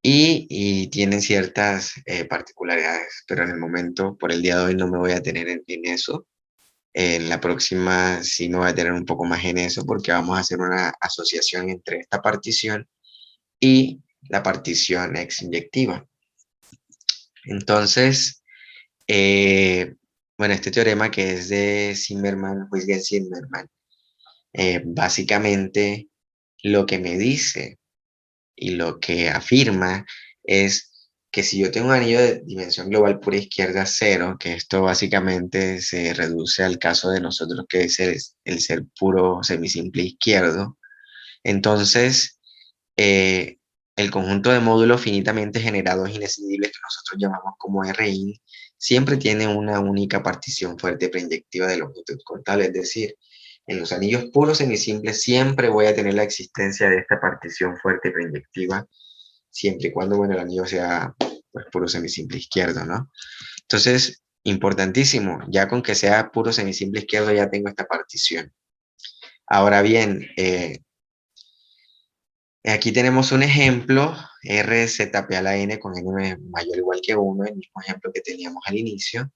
B: y tienen ciertas particularidades, pero en el momento, por el día de hoy, no me voy a tener en eso. En la próxima sí me voy a tener un poco más en eso, porque vamos a hacer una asociación entre esta partición y la partición ex inyectiva. Entonces, bueno, este teorema que es de Zimmermann, Huisgen-Zimmermann, básicamente lo que me dice y lo que afirma es que si yo tengo un anillo de dimensión global pura izquierda cero, que esto básicamente se reduce al caso de nosotros, que es el ser puro semisimple izquierdo, entonces eh, el conjunto de módulos finitamente generados inescindibles que nosotros llamamos como RI siempre tiene una única partición fuerte preyectiva de longitud contable, es decir, en los anillos puros semisimples siempre voy a tener la existencia de esta partición fuerte preyectiva, siempre y cuando, bueno, el anillo sea pues, puro semisimple izquierdo, ¿no? Entonces, importantísimo, ya con que sea puro semisimple izquierdo ya tengo esta partición. Ahora bien, aquí tenemos un ejemplo, RZP a la N con N mayor o igual que 1, el mismo ejemplo que teníamos al inicio.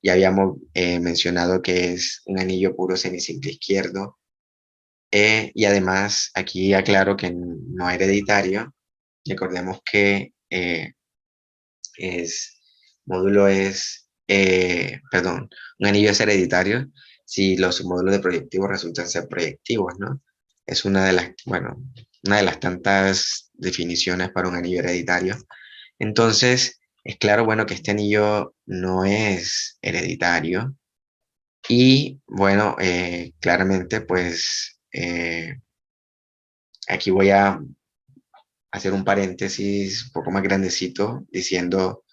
B: Ya habíamos mencionado que es un anillo puro semisimple izquierdo. Y además, aquí aclaro que no hereditario. Recordemos que es, módulo es, perdón, un anillo es hereditario si los módulos de proyectivos resultan ser proyectivos, ¿no? Es una de las, bueno, una de las tantas definiciones para un anillo hereditario. Entonces, es claro, bueno, que este anillo no es hereditario y, bueno, claramente, pues, aquí voy a hacer un paréntesis un poco más grandecito diciendo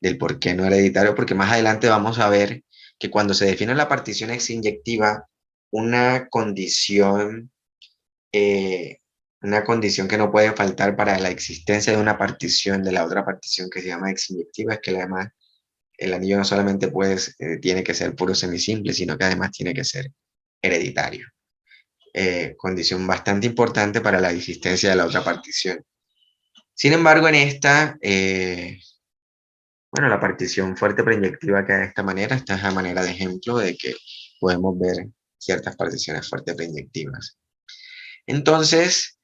B: del por qué no hereditario, porque más adelante vamos a ver que cuando se define la partición exinyectiva, una condición, eh, una condición que no puede faltar para la existencia de una partición de la otra partición que se llama exinyectiva es que además el anillo no solamente tiene que ser puro semisimple, sino que además tiene que ser hereditario. Condición bastante importante para la existencia de la otra partición. Sin embargo, en esta, bueno, la partición fuerte preyectiva queda de esta manera. Esta es la manera de ejemplo de que podemos ver ciertas particiones fuertes preyectivas. Entonces,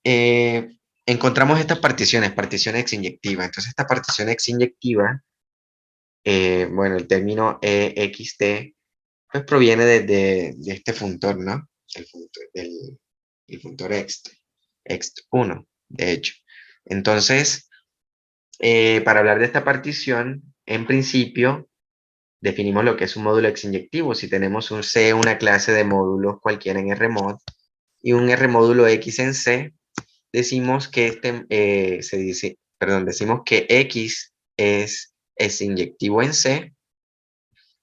B: encontramos estas particiones, partición exinyectiva. Entonces, esta partición exinyectiva, bueno, el término EXT, pues proviene de este funtor, ¿no? El funtor ext1, de hecho. Entonces, para hablar de esta partición, en principio, definimos lo que es un módulo exinyectivo. Si tenemos un C, una clase de módulos cualquiera en Rmod, y un R módulo X en C, decimos que decimos que X es inyectivo en C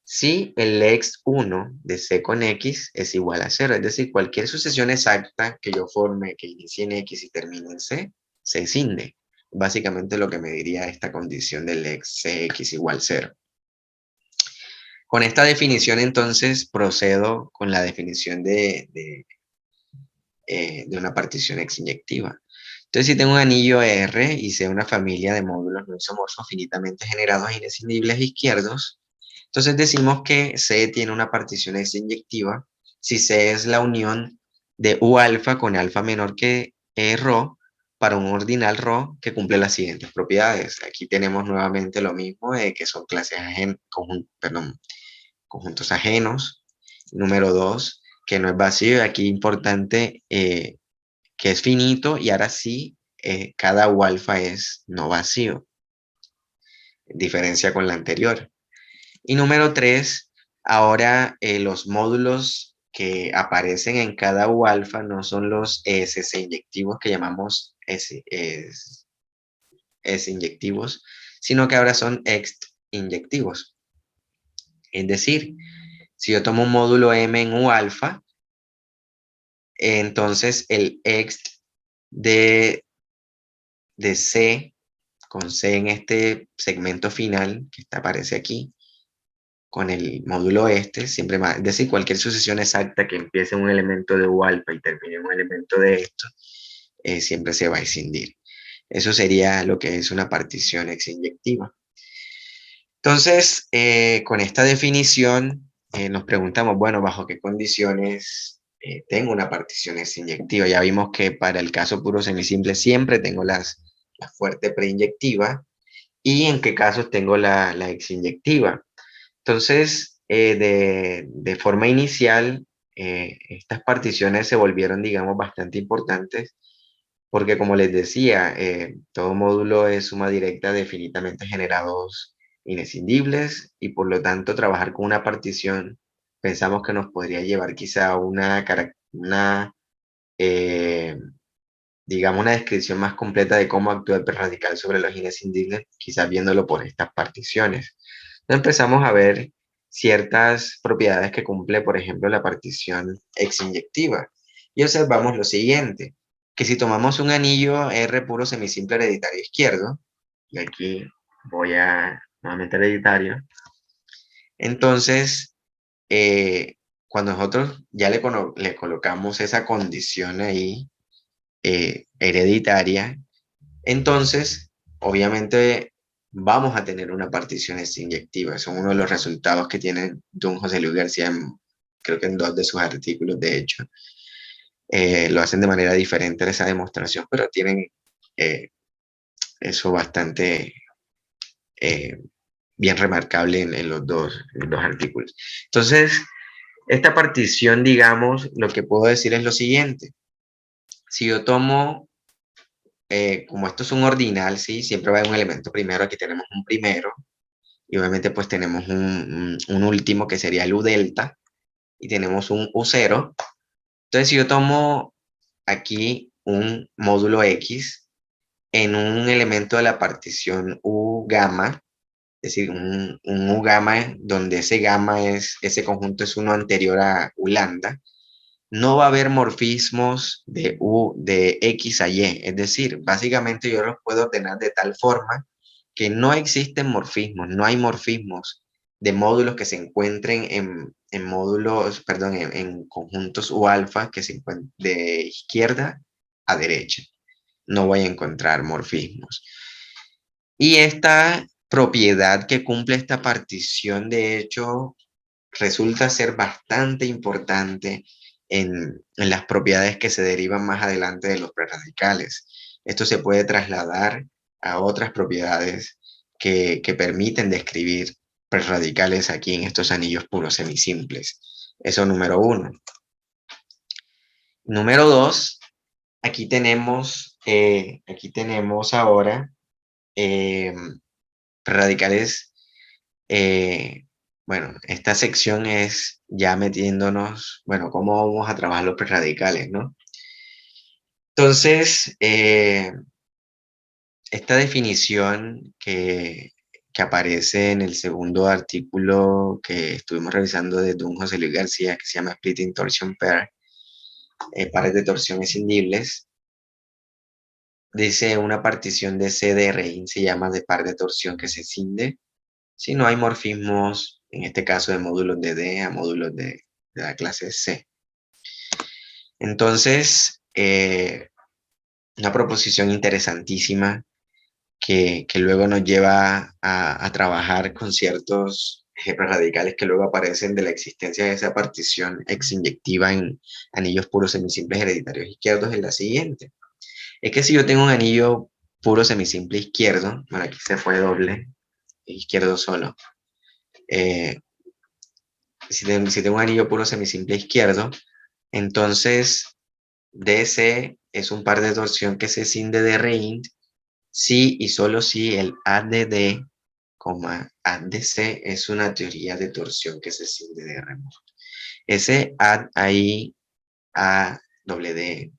B: si el ext1 de C con X es igual a 0. Es decir, cualquier sucesión exacta que yo forme, que inicie en X y termine en C, se escinde. Básicamente lo que me diría esta condición del ex Cx igual 0. Con esta definición, entonces, procedo con la definición de una partición exinyectiva. Entonces, si tengo un anillo R y sea una familia de módulos no isomorfos finitamente generados e inescindibles izquierdos, entonces decimos que C tiene una partición exinyectiva si C es la unión de U alfa con alfa menor que ρ para un ordinal ρ que cumple las siguientes propiedades. Aquí tenemos nuevamente lo mismo de que son clases conjuntos ajenos. Número 2, que no es vacío. Aquí importante que es finito y ahora sí, cada U alfa es no vacío. Diferencia con la anterior. Y número 3, ahora los módulos que aparecen en cada U alfa no son los S inyectivos que llamamos S inyectivos, sino que ahora son ext inyectivos. Es decir, si yo tomo un módulo M en U alfa, entonces el ext de C, con C en este segmento final que aparece aquí, con el módulo siempre más, es decir, cualquier sucesión exacta que empiece en un elemento de U alfa y termine en un elemento de esto, siempre se va a escindir. Eso sería lo que es una partición exinyectiva. Entonces, con esta definición, nos preguntamos, bueno, ¿bajo qué condiciones tengo una partición exinyectiva? Ya vimos que para el caso puro semisimple siempre tengo la fuerte preinyectiva y en qué casos tengo la exinyectiva. Entonces, de forma inicial, estas particiones se volvieron, digamos, bastante importantes porque como les decía, todo módulo es suma directa de finitamente generados inescindibles y por lo tanto trabajar con una partición pensamos que nos podría llevar quizá a una eh, digamos, una descripción más completa de cómo actúa el radical sobre los inescindibles, quizás viéndolo por estas particiones. Entonces empezamos a ver ciertas propiedades que cumple, por ejemplo, la partición exinyectiva. Y observamos lo siguiente, que si tomamos un anillo R puro semisimple hereditario izquierdo, y aquí voy a nuevamente hereditario, entonces, cuando nosotros ya le colocamos esa condición ahí, hereditaria, entonces, obviamente, vamos a tener una partición inyectiva. Son uno de los resultados que tiene don José Luis García, creo que en dos de sus artículos, de hecho. Lo hacen de manera diferente a esa demostración, pero tienen eso bastante eh, bien remarcable en los dos artículos. Entonces, esta partición, digamos, lo que puedo decir es lo siguiente. Si yo tomo como esto es un ordinal, ¿sí? Siempre va a haber un elemento primero, aquí tenemos un primero, y obviamente pues tenemos un último que sería el U delta, y tenemos un U0. Entonces si yo tomo aquí un módulo X en un elemento de la partición U gamma, es decir, un U gamma donde ese gamma ese conjunto es uno anterior a U lambda, no va a haber morfismos de X a Y. Es decir, básicamente yo los puedo ordenar de tal forma que no existen morfismos, no hay morfismos de módulos que se encuentren en módulos, perdón, en conjuntos U alfa que se encuentren de izquierda a derecha. No voy a encontrar morfismos. Y esta propiedad que cumple esta partición, de hecho, resulta ser bastante importante en las propiedades que se derivan más adelante de los prerradicales. Esto se puede trasladar a otras propiedades que permiten describir prerradicales aquí en estos anillos puros semisimples. Eso número uno. Número dos, aquí tenemos ahora eh, prerradicales. Bueno, esta sección es ya metiéndonos, bueno, cómo vamos a trabajar los prerradicales, ¿no? Entonces, esta definición que aparece en el segundo artículo que estuvimos revisando de don José Luis García, que se llama Splitting Torsion Pair, pares de torsión escindibles, dice una partición de C de Rein se llama de par de torsión que se escinde si no hay morfismos, en este caso de módulos de D a módulos de la clase C. Entonces, una proposición interesantísima que luego nos lleva a trabajar con ciertos ejemplos radicales que luego aparecen de la existencia de esa partición exinyectiva en anillos puros semisimples hereditarios izquierdos es la siguiente. Es que si yo tengo un anillo puro semisimple izquierdo, bueno, aquí se fue doble, izquierdo solo, eh, si tengo un anillo puro semisimple izquierdo, entonces DC es un par de torsión que se escinde de reint si y solo si el ADD, ADC es una teoría de torsión que se escinde de remoto. Ese AD ahí, A, doble D,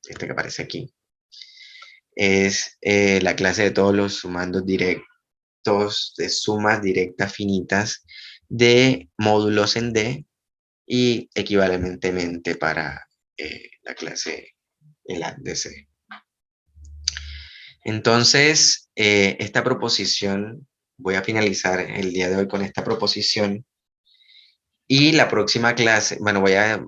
B: este que aparece aquí, es la clase de todos los sumandos directos, de sumas directas finitas de módulos en D y equivalentemente para la clase el ADC. Entonces, esta proposición, voy a finalizar el día de hoy con esta proposición y la próxima clase, bueno, voy a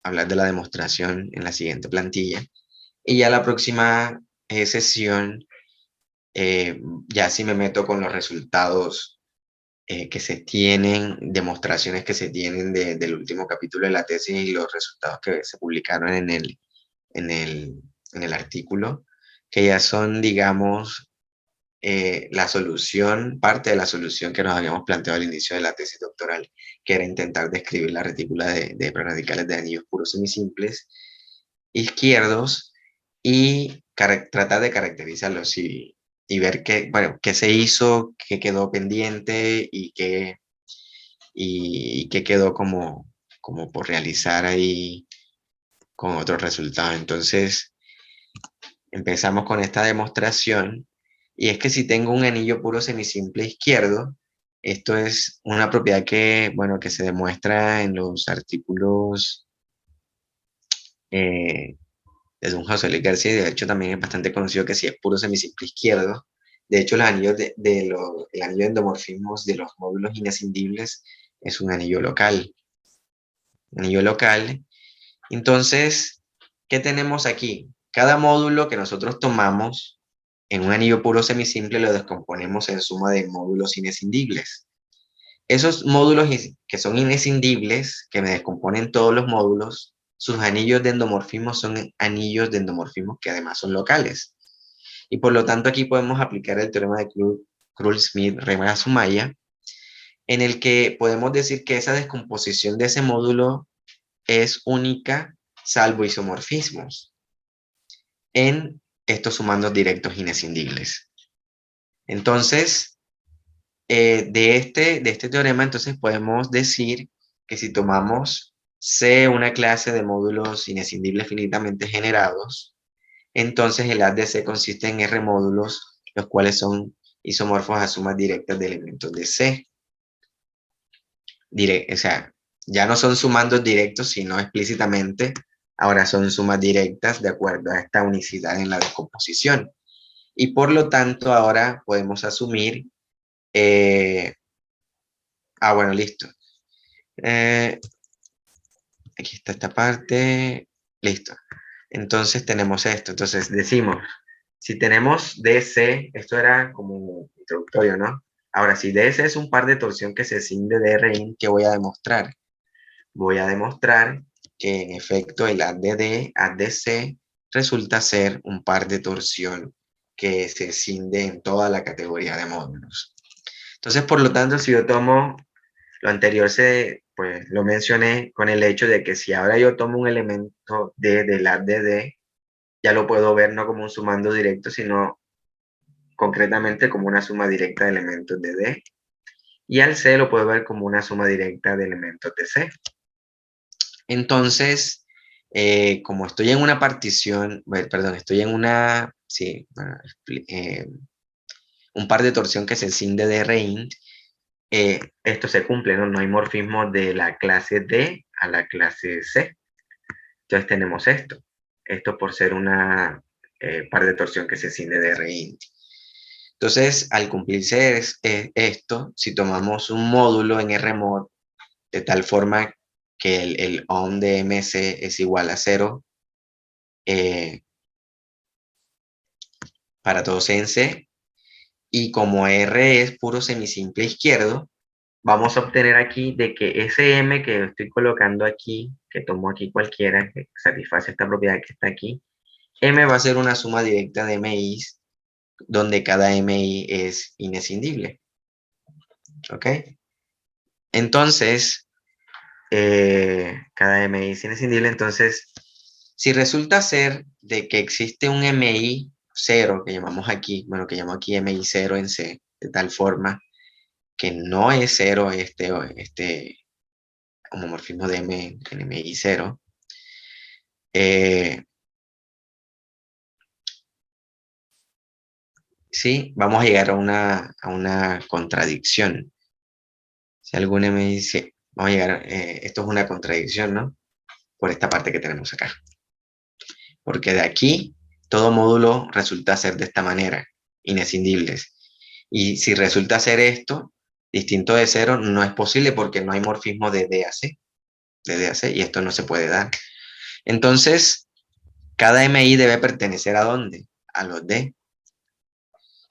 B: hablar de la demostración en la siguiente plantilla y ya la próxima sesión, ya sí me meto con los resultados que se tienen, demostraciones que se tienen del último capítulo de la tesis y los resultados que se publicaron en el, en el artículo, que ya son, digamos, la solución, parte de la solución que nos habíamos planteado al inicio de la tesis doctoral, que era intentar describir la retícula de radicales de anillos puros semisimples. izquierdos y tratar de caracterizarlos y ver qué, bueno, qué se hizo, qué quedó pendiente y qué quedó como por realizar ahí con otro resultado. Entonces, empezamos con esta demostración y es que si tengo un anillo puro semisimple izquierdo, esto es una propiedad que, bueno, que se demuestra en los artículos eh, de Don José Luis García, y de hecho también es bastante conocido que si es puro semisimple izquierdo. De hecho, los anillos el anillo de endomorfismos de los módulos inescindibles es un anillo local. Anillo local. Entonces, ¿qué tenemos aquí? Cada módulo que nosotros tomamos en un anillo puro semisimple lo descomponemos en suma de módulos inescindibles. Esos módulos que son inescindibles, que me descomponen todos los módulos, sus anillos de endomorfismo son anillos de endomorfismo que además son locales. Y por lo tanto aquí podemos aplicar el teorema de Krull-Smith-Reimers-Sumaya, en el que podemos decir que esa descomposición de ese módulo es única salvo isomorfismos en estos sumandos directos inescindibles. Entonces, de este teorema, entonces podemos decir que si tomamos C, una clase de módulos inescindibles finitamente generados, entonces el haz de C consiste en R módulos, los cuales son isomorfos a sumas directas de elementos de C. O sea, ya no son sumandos directos, sino explícitamente, ahora son sumas directas de acuerdo a esta unicidad en la descomposición. Y por lo tanto, ahora podemos asumir, bueno, listo. Aquí está esta parte, listo. Entonces tenemos esto, entonces decimos, si tenemos DC, esto era como introductorio, ¿no? Ahora, si DC es un par de torsión que se cinde de Rn, ¿qué voy a demostrar? Voy a demostrar que en efecto el haz de D, haz de C, resulta ser un par de torsión que se cinde en toda la categoría de módulos. Entonces, por lo tanto, si yo tomo lo anterior, pues lo mencioné con el hecho de que si ahora yo tomo un elemento del haz de D, ya lo puedo ver no como un sumando directo, sino concretamente como una suma directa de elementos de D. Y al C lo puedo ver como una suma directa de elementos de C. Entonces, como estoy en una partición, perdón, estoy en una, sí, un par de torsión que se cinde de Rn, esto se cumple, ¿no? No hay morfismo de la clase D a la clase C. Entonces tenemos esto. Esto por ser una par de torsión que se cinde de Rn. Entonces, al cumplirse esto, si tomamos un módulo en Rmod de tal forma que el ohm de MC es igual a 0 para todos en C, y como R es puro semisimple izquierdo, vamos a obtener aquí de que ese M que estoy colocando aquí, que tomo aquí cualquiera, que satisface esta propiedad que está aquí, M va a ser una suma directa de MIs, donde cada MI es inescindible. ¿Ok? Entonces, cada MI es inescindible, entonces, si resulta ser de que existe un MI 0, que llamamos aquí, bueno, que llamo aquí MI 0 en C, de tal forma que no es 0 este homomorfismo de M en MI 0, sí, vamos a llegar a una contradicción. Si alguna me dice, vamos a llegar, esto es una contradicción, ¿no? Por esta parte que tenemos acá. Porque de aquí, todo módulo resulta ser de esta manera, inescindibles. Y si resulta ser esto, distinto de cero, no es posible porque no hay morfismo de D a C, y esto no se puede dar. Entonces, cada MI debe pertenecer ¿a dónde? A los D.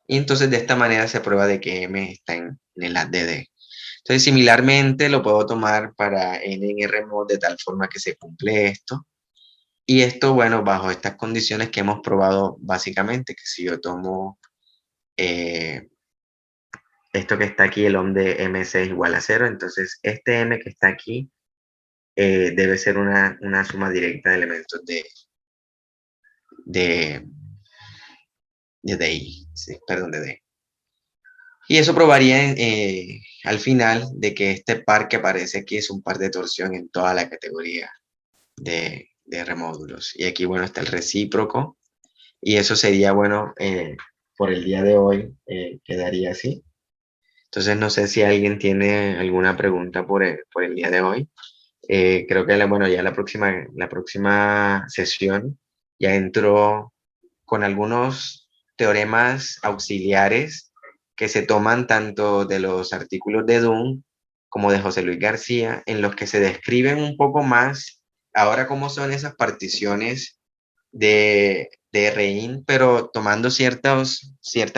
B: Y entonces de esta manera se prueba de que M está en el haz de D. Entonces, similarmente lo puedo tomar para N en R mod de tal forma que se cumple esto. Y esto, bueno, bajo estas condiciones que hemos probado básicamente, que si yo tomo esto que está aquí, el ohm de MC es igual a 0, entonces este M que está aquí debe ser una suma directa de elementos de, de DI, sí, perdón, de D. Y eso probaría al final de que este par que aparece aquí es un par de torsión en toda la categoría de R módulos. Y aquí, bueno, está el recíproco. Y eso sería, bueno, por el día de hoy, quedaría así. Entonces, no sé si alguien tiene alguna pregunta por el día de hoy. Creo que, bueno, ya la próxima sesión ya entró con algunos teoremas auxiliares que se toman tanto de los artículos de Dunn como de José Luis García, en los que se describen un poco más ahora cómo son esas particiones de RIN, pero tomando ciertas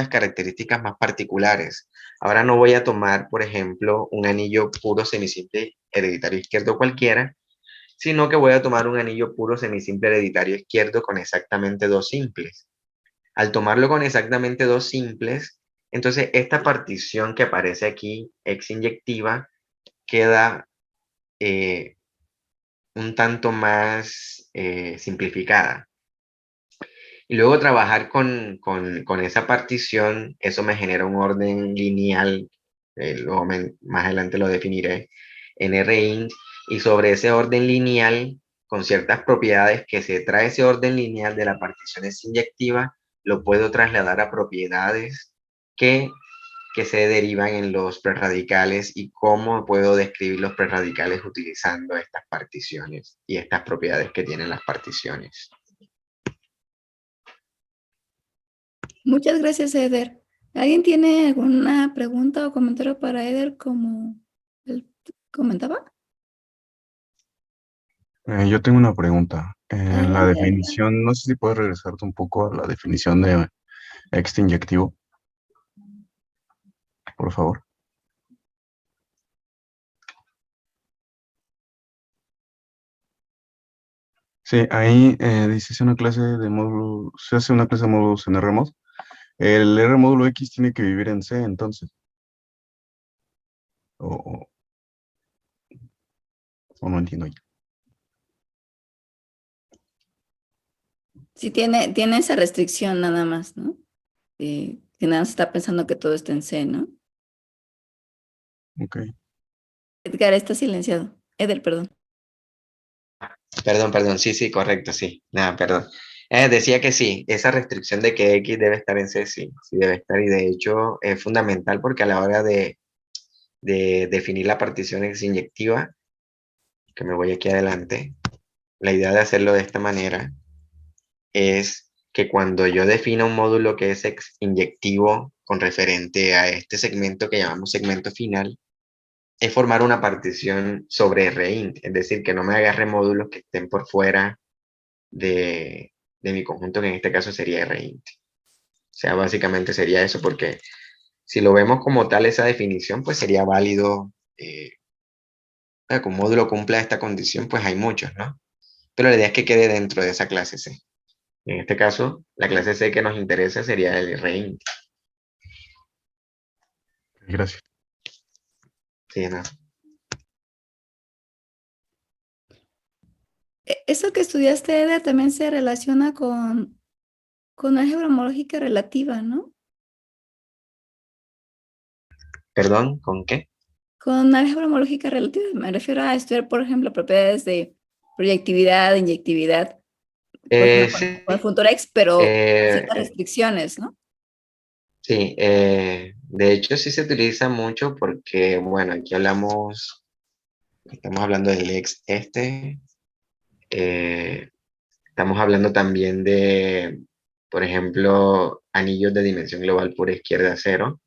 B: características más particulares. Ahora no voy a tomar, por ejemplo, un anillo puro semisimple hereditario izquierdo cualquiera, sino que voy a tomar un anillo puro semisimple hereditario izquierdo con exactamente dos simples. Al tomarlo con exactamente dos simples, entonces esta partición que aparece aquí, ex inyectiva, queda un tanto más simplificada. Y luego trabajar con esa partición, eso me genera un orden lineal, más adelante lo definiré, en RINT, y sobre ese orden lineal, con ciertas propiedades que se trae ese orden lineal de la partición es inyectiva, lo puedo trasladar a propiedades que, que se derivan en los prerradicales y cómo puedo describir los prerradicales utilizando estas particiones y estas propiedades que tienen las particiones.
A: Muchas gracias, Eder. ¿Alguien tiene alguna pregunta o comentario para Eder como él comentaba?
C: Yo tengo una pregunta. En la
A: Adelante, adelante.
C: definición, no sé si puedes regresarte un poco a la definición de inyectivo, por favor. Sí, ahí dice se hace una clase de módulos en RMOD. El R módulo X tiene que vivir en C, entonces. O, o no entiendo ya.
A: Sí, tiene esa restricción nada más, ¿no? Que nada más está pensando que todo está en C, ¿no?
C: Ok.
A: Edgar, está silenciado. Eder, perdón.
B: Perdón, sí, correcto, sí. Nada, perdón. Decía que sí, esa restricción de que X debe estar en C, sí debe estar, y de hecho es fundamental porque a la hora de definir la partición X inyectiva, que me voy aquí adelante, la idea de hacerlo de esta manera es que cuando yo defino un módulo que es X inyectivo con referente a este segmento que llamamos segmento final, es formar una partición sobre RINT, es decir, que no me agarre módulos que estén por fuera de mi conjunto, que en este caso sería R20. O sea, básicamente sería eso, porque si lo vemos como tal esa definición, pues sería válido, que un módulo cumpla esta condición, pues hay muchos, ¿no? Pero la idea es que quede dentro de esa clase C. En este caso, la clase C que nos interesa sería el R20.
C: Gracias.
B: Sí, ¿no?
A: Eso que estudiaste, Eder, también se relaciona con álgebra homológica relativa, ¿no?
B: Perdón, ¿con qué?
A: Con álgebra homológica relativa me refiero a estudiar, por ejemplo, propiedades de proyectividad, inyectividad, por ejemplo, con el
B: Sí,
A: funtor X, pero con ciertas
B: eh,
A: restricciones, ¿no?
B: sí, de hecho sí se utiliza mucho porque, bueno, aquí estamos hablando del ex eh, estamos hablando también de, por ejemplo, anillos de dimensión global pura izquierda cero,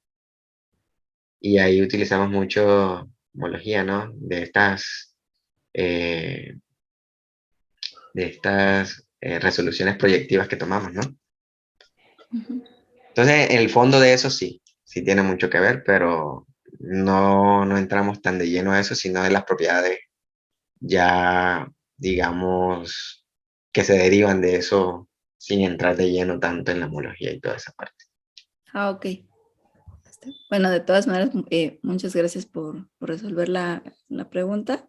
B: y ahí utilizamos mucho homología, ¿no? Eh, de estas resoluciones proyectivas que tomamos, ¿no?
A: Ujú.
B: Entonces, el fondo de eso sí tiene mucho que ver, pero no entramos tan de lleno a eso, sino de las propiedades ya, digamos, que se derivan de eso sin entrar de lleno tanto en la homología y toda esa parte.
A: Ah, ok. Bueno, de todas maneras, muchas gracias por resolver la pregunta.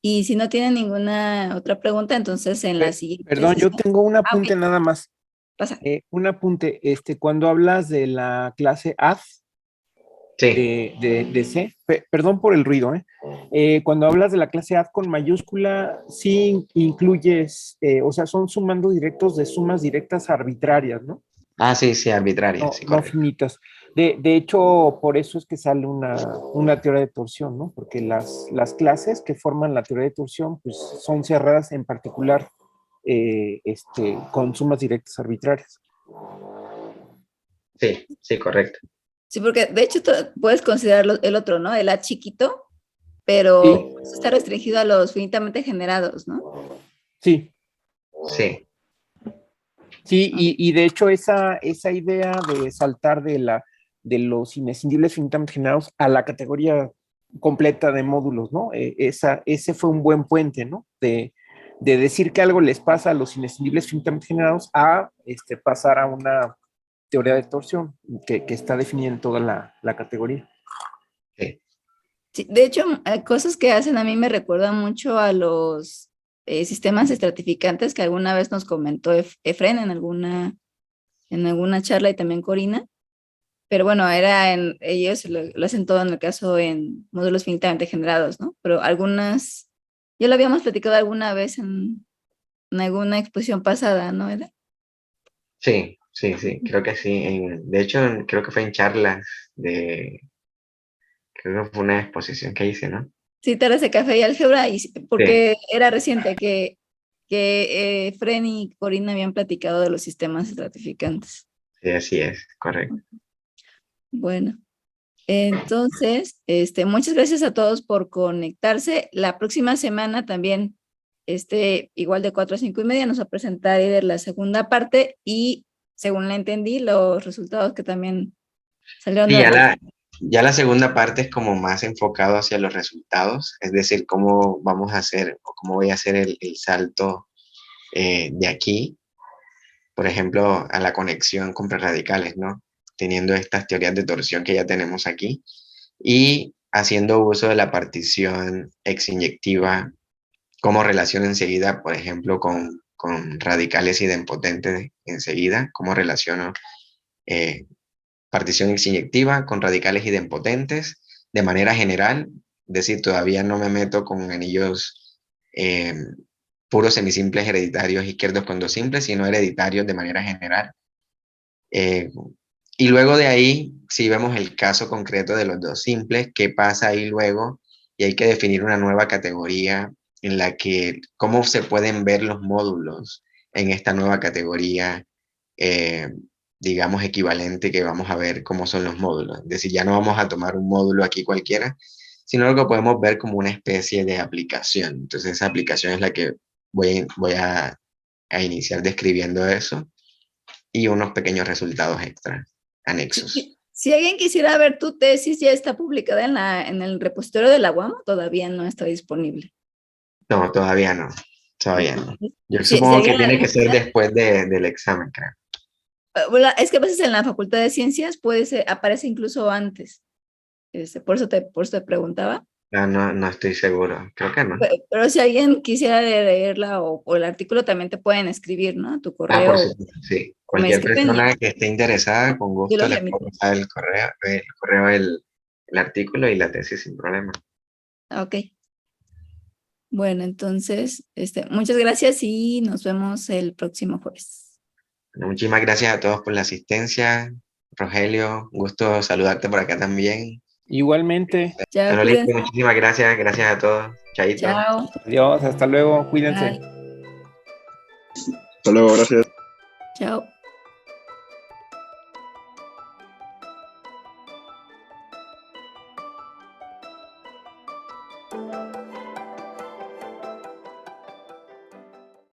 A: Y si no tienen ninguna otra pregunta, entonces en la siguiente
D: Perdón, yo
A: sesión.
D: tengo un
A: Ah,
D: apunte
A: ok,
D: nada más.
A: pasa.
D: Un apunte, cuando hablas de la clase AD
B: Sí,
D: de C, perdón por el ruido, cuando hablas de la clase AD con mayúscula, sí incluyes, o sea, son sumando directos de sumas directas arbitrarias, ¿no?
B: sí, sí, arbitraria,
D: No,
B: sí,
D: no
B: correcto.
D: finitas. De hecho, por eso es que sale una teoría de torsión, ¿no? Porque las clases que forman la teoría de torsión, pues son cerradas en particular con sumas directas arbitrarias.
B: Sí, sí, correcto.
A: Sí, porque de hecho puedes considerarlo el otro, ¿no? El A chiquito, pero
D: Sí,
A: eso está restringido a los finitamente generados, ¿no?
D: sí,
B: Sí,
D: sí,
A: Ah,
D: y de hecho esa idea de saltar de los imprescindibles finitamente generados a la categoría completa de módulos, ¿no? Ese fue un buen puente, ¿no? De decir que algo les pasa a los imprescindibles finitamente generados a pasar a una teoría de torsión que está definida en toda la categoría.
B: sí.
A: sí, de hecho, cosas que hacen a mí me recuerdan mucho a los sistemas estratificantes que alguna vez nos comentó Efren en alguna charla y también Corina. Pero bueno, ellos lo hacen todo en el caso en módulos finitamente generados, ¿no? Pero algunas, ya lo habíamos platicado alguna vez en alguna exposición pasada, ¿no? ¿Era?
B: Sí, sí, sí, creo que sí. De hecho, creo que fue en charlas creo que fue una exposición que hice, ¿no?
A: Sí, tareas de café y álgebra,
B: Sí,
A: porque era reciente que Fren y Corina habían platicado de los sistemas estratificantes.
B: sí, así es, correcto.
A: Bueno, entonces, muchas gracias a todos por conectarse. La próxima semana también, igual de 4 a 5:30, nos va a presentar Eider la segunda parte y, según la entendí, los resultados que también salieron
B: Sí,
A: durante.
B: ya la segunda parte es como más enfocado hacia los resultados, es decir, cómo vamos a hacer o cómo voy a hacer el salto de aquí, por ejemplo, a la conexión con prerradicales, ¿no? Teniendo estas teorías de torsión que ya tenemos aquí y haciendo uso de la partición ex-inyectiva, cómo relaciona enseguida, por ejemplo, con radicales idempotentes enseguida, cómo relaciono eh, partición ex-inyectiva con radicales idempotentes de manera general, es decir, todavía no me meto con anillos eh, puros semisimples hereditarios izquierdos con dos simples, sino hereditarios de manera general. Eh, y luego de ahí, si vemos el caso concreto de los dos simples, ¿qué pasa ahí luego? Y hay que definir una nueva categoría en la que cómo se pueden ver los módulos en esta nueva categoría, eh, digamos, equivalente que vamos a ver cómo son los módulos. Es decir, ya no vamos a tomar un módulo aquí cualquiera, sino lo que podemos ver como una especie de aplicación. Entonces, esa aplicación es la que voy a iniciar describiendo eso y unos pequeños resultados extra anexos.
A: Si alguien quisiera ver tu tesis, ya está publicada en el repositorio de la UAM, o todavía no está disponible.
B: No, todavía no, todavía no.
A: Entonces,
B: Yo
A: si
B: supongo que
A: alguien
B: tiene que ser después del examen, creo.
A: bueno, es que a veces en la Facultad de Ciencias aparece incluso antes. Por eso te preguntaba.
B: No, no, no estoy seguro, creo que no.
A: Pero si alguien quisiera leerla o el artículo, también te pueden escribir, ¿no? A tu
B: Por
A: correo
B: supuesto, sí.
A: o me
B: Cualquier
A: escriben y
B: persona que esté interesada, con
A: yo
B: gusto
A: los
B: les
A: remito.
B: puedo pasar el artículo y la tesis sin problema.
A: Ok. Bueno, entonces, muchas gracias y nos vemos el próximo jueves.
B: Bueno, muchísimas gracias a todos por la asistencia. Rogelio, un gusto saludarte por acá también.
D: Igualmente,
A: Chao,
B: Manolito,
A: cuídense.
B: muchísimas gracias, gracias a todos. Chaito.
A: Chao.
D: adiós, hasta luego, cuídense.
A: Bye.
C: Hasta luego, gracias.
A: Chao.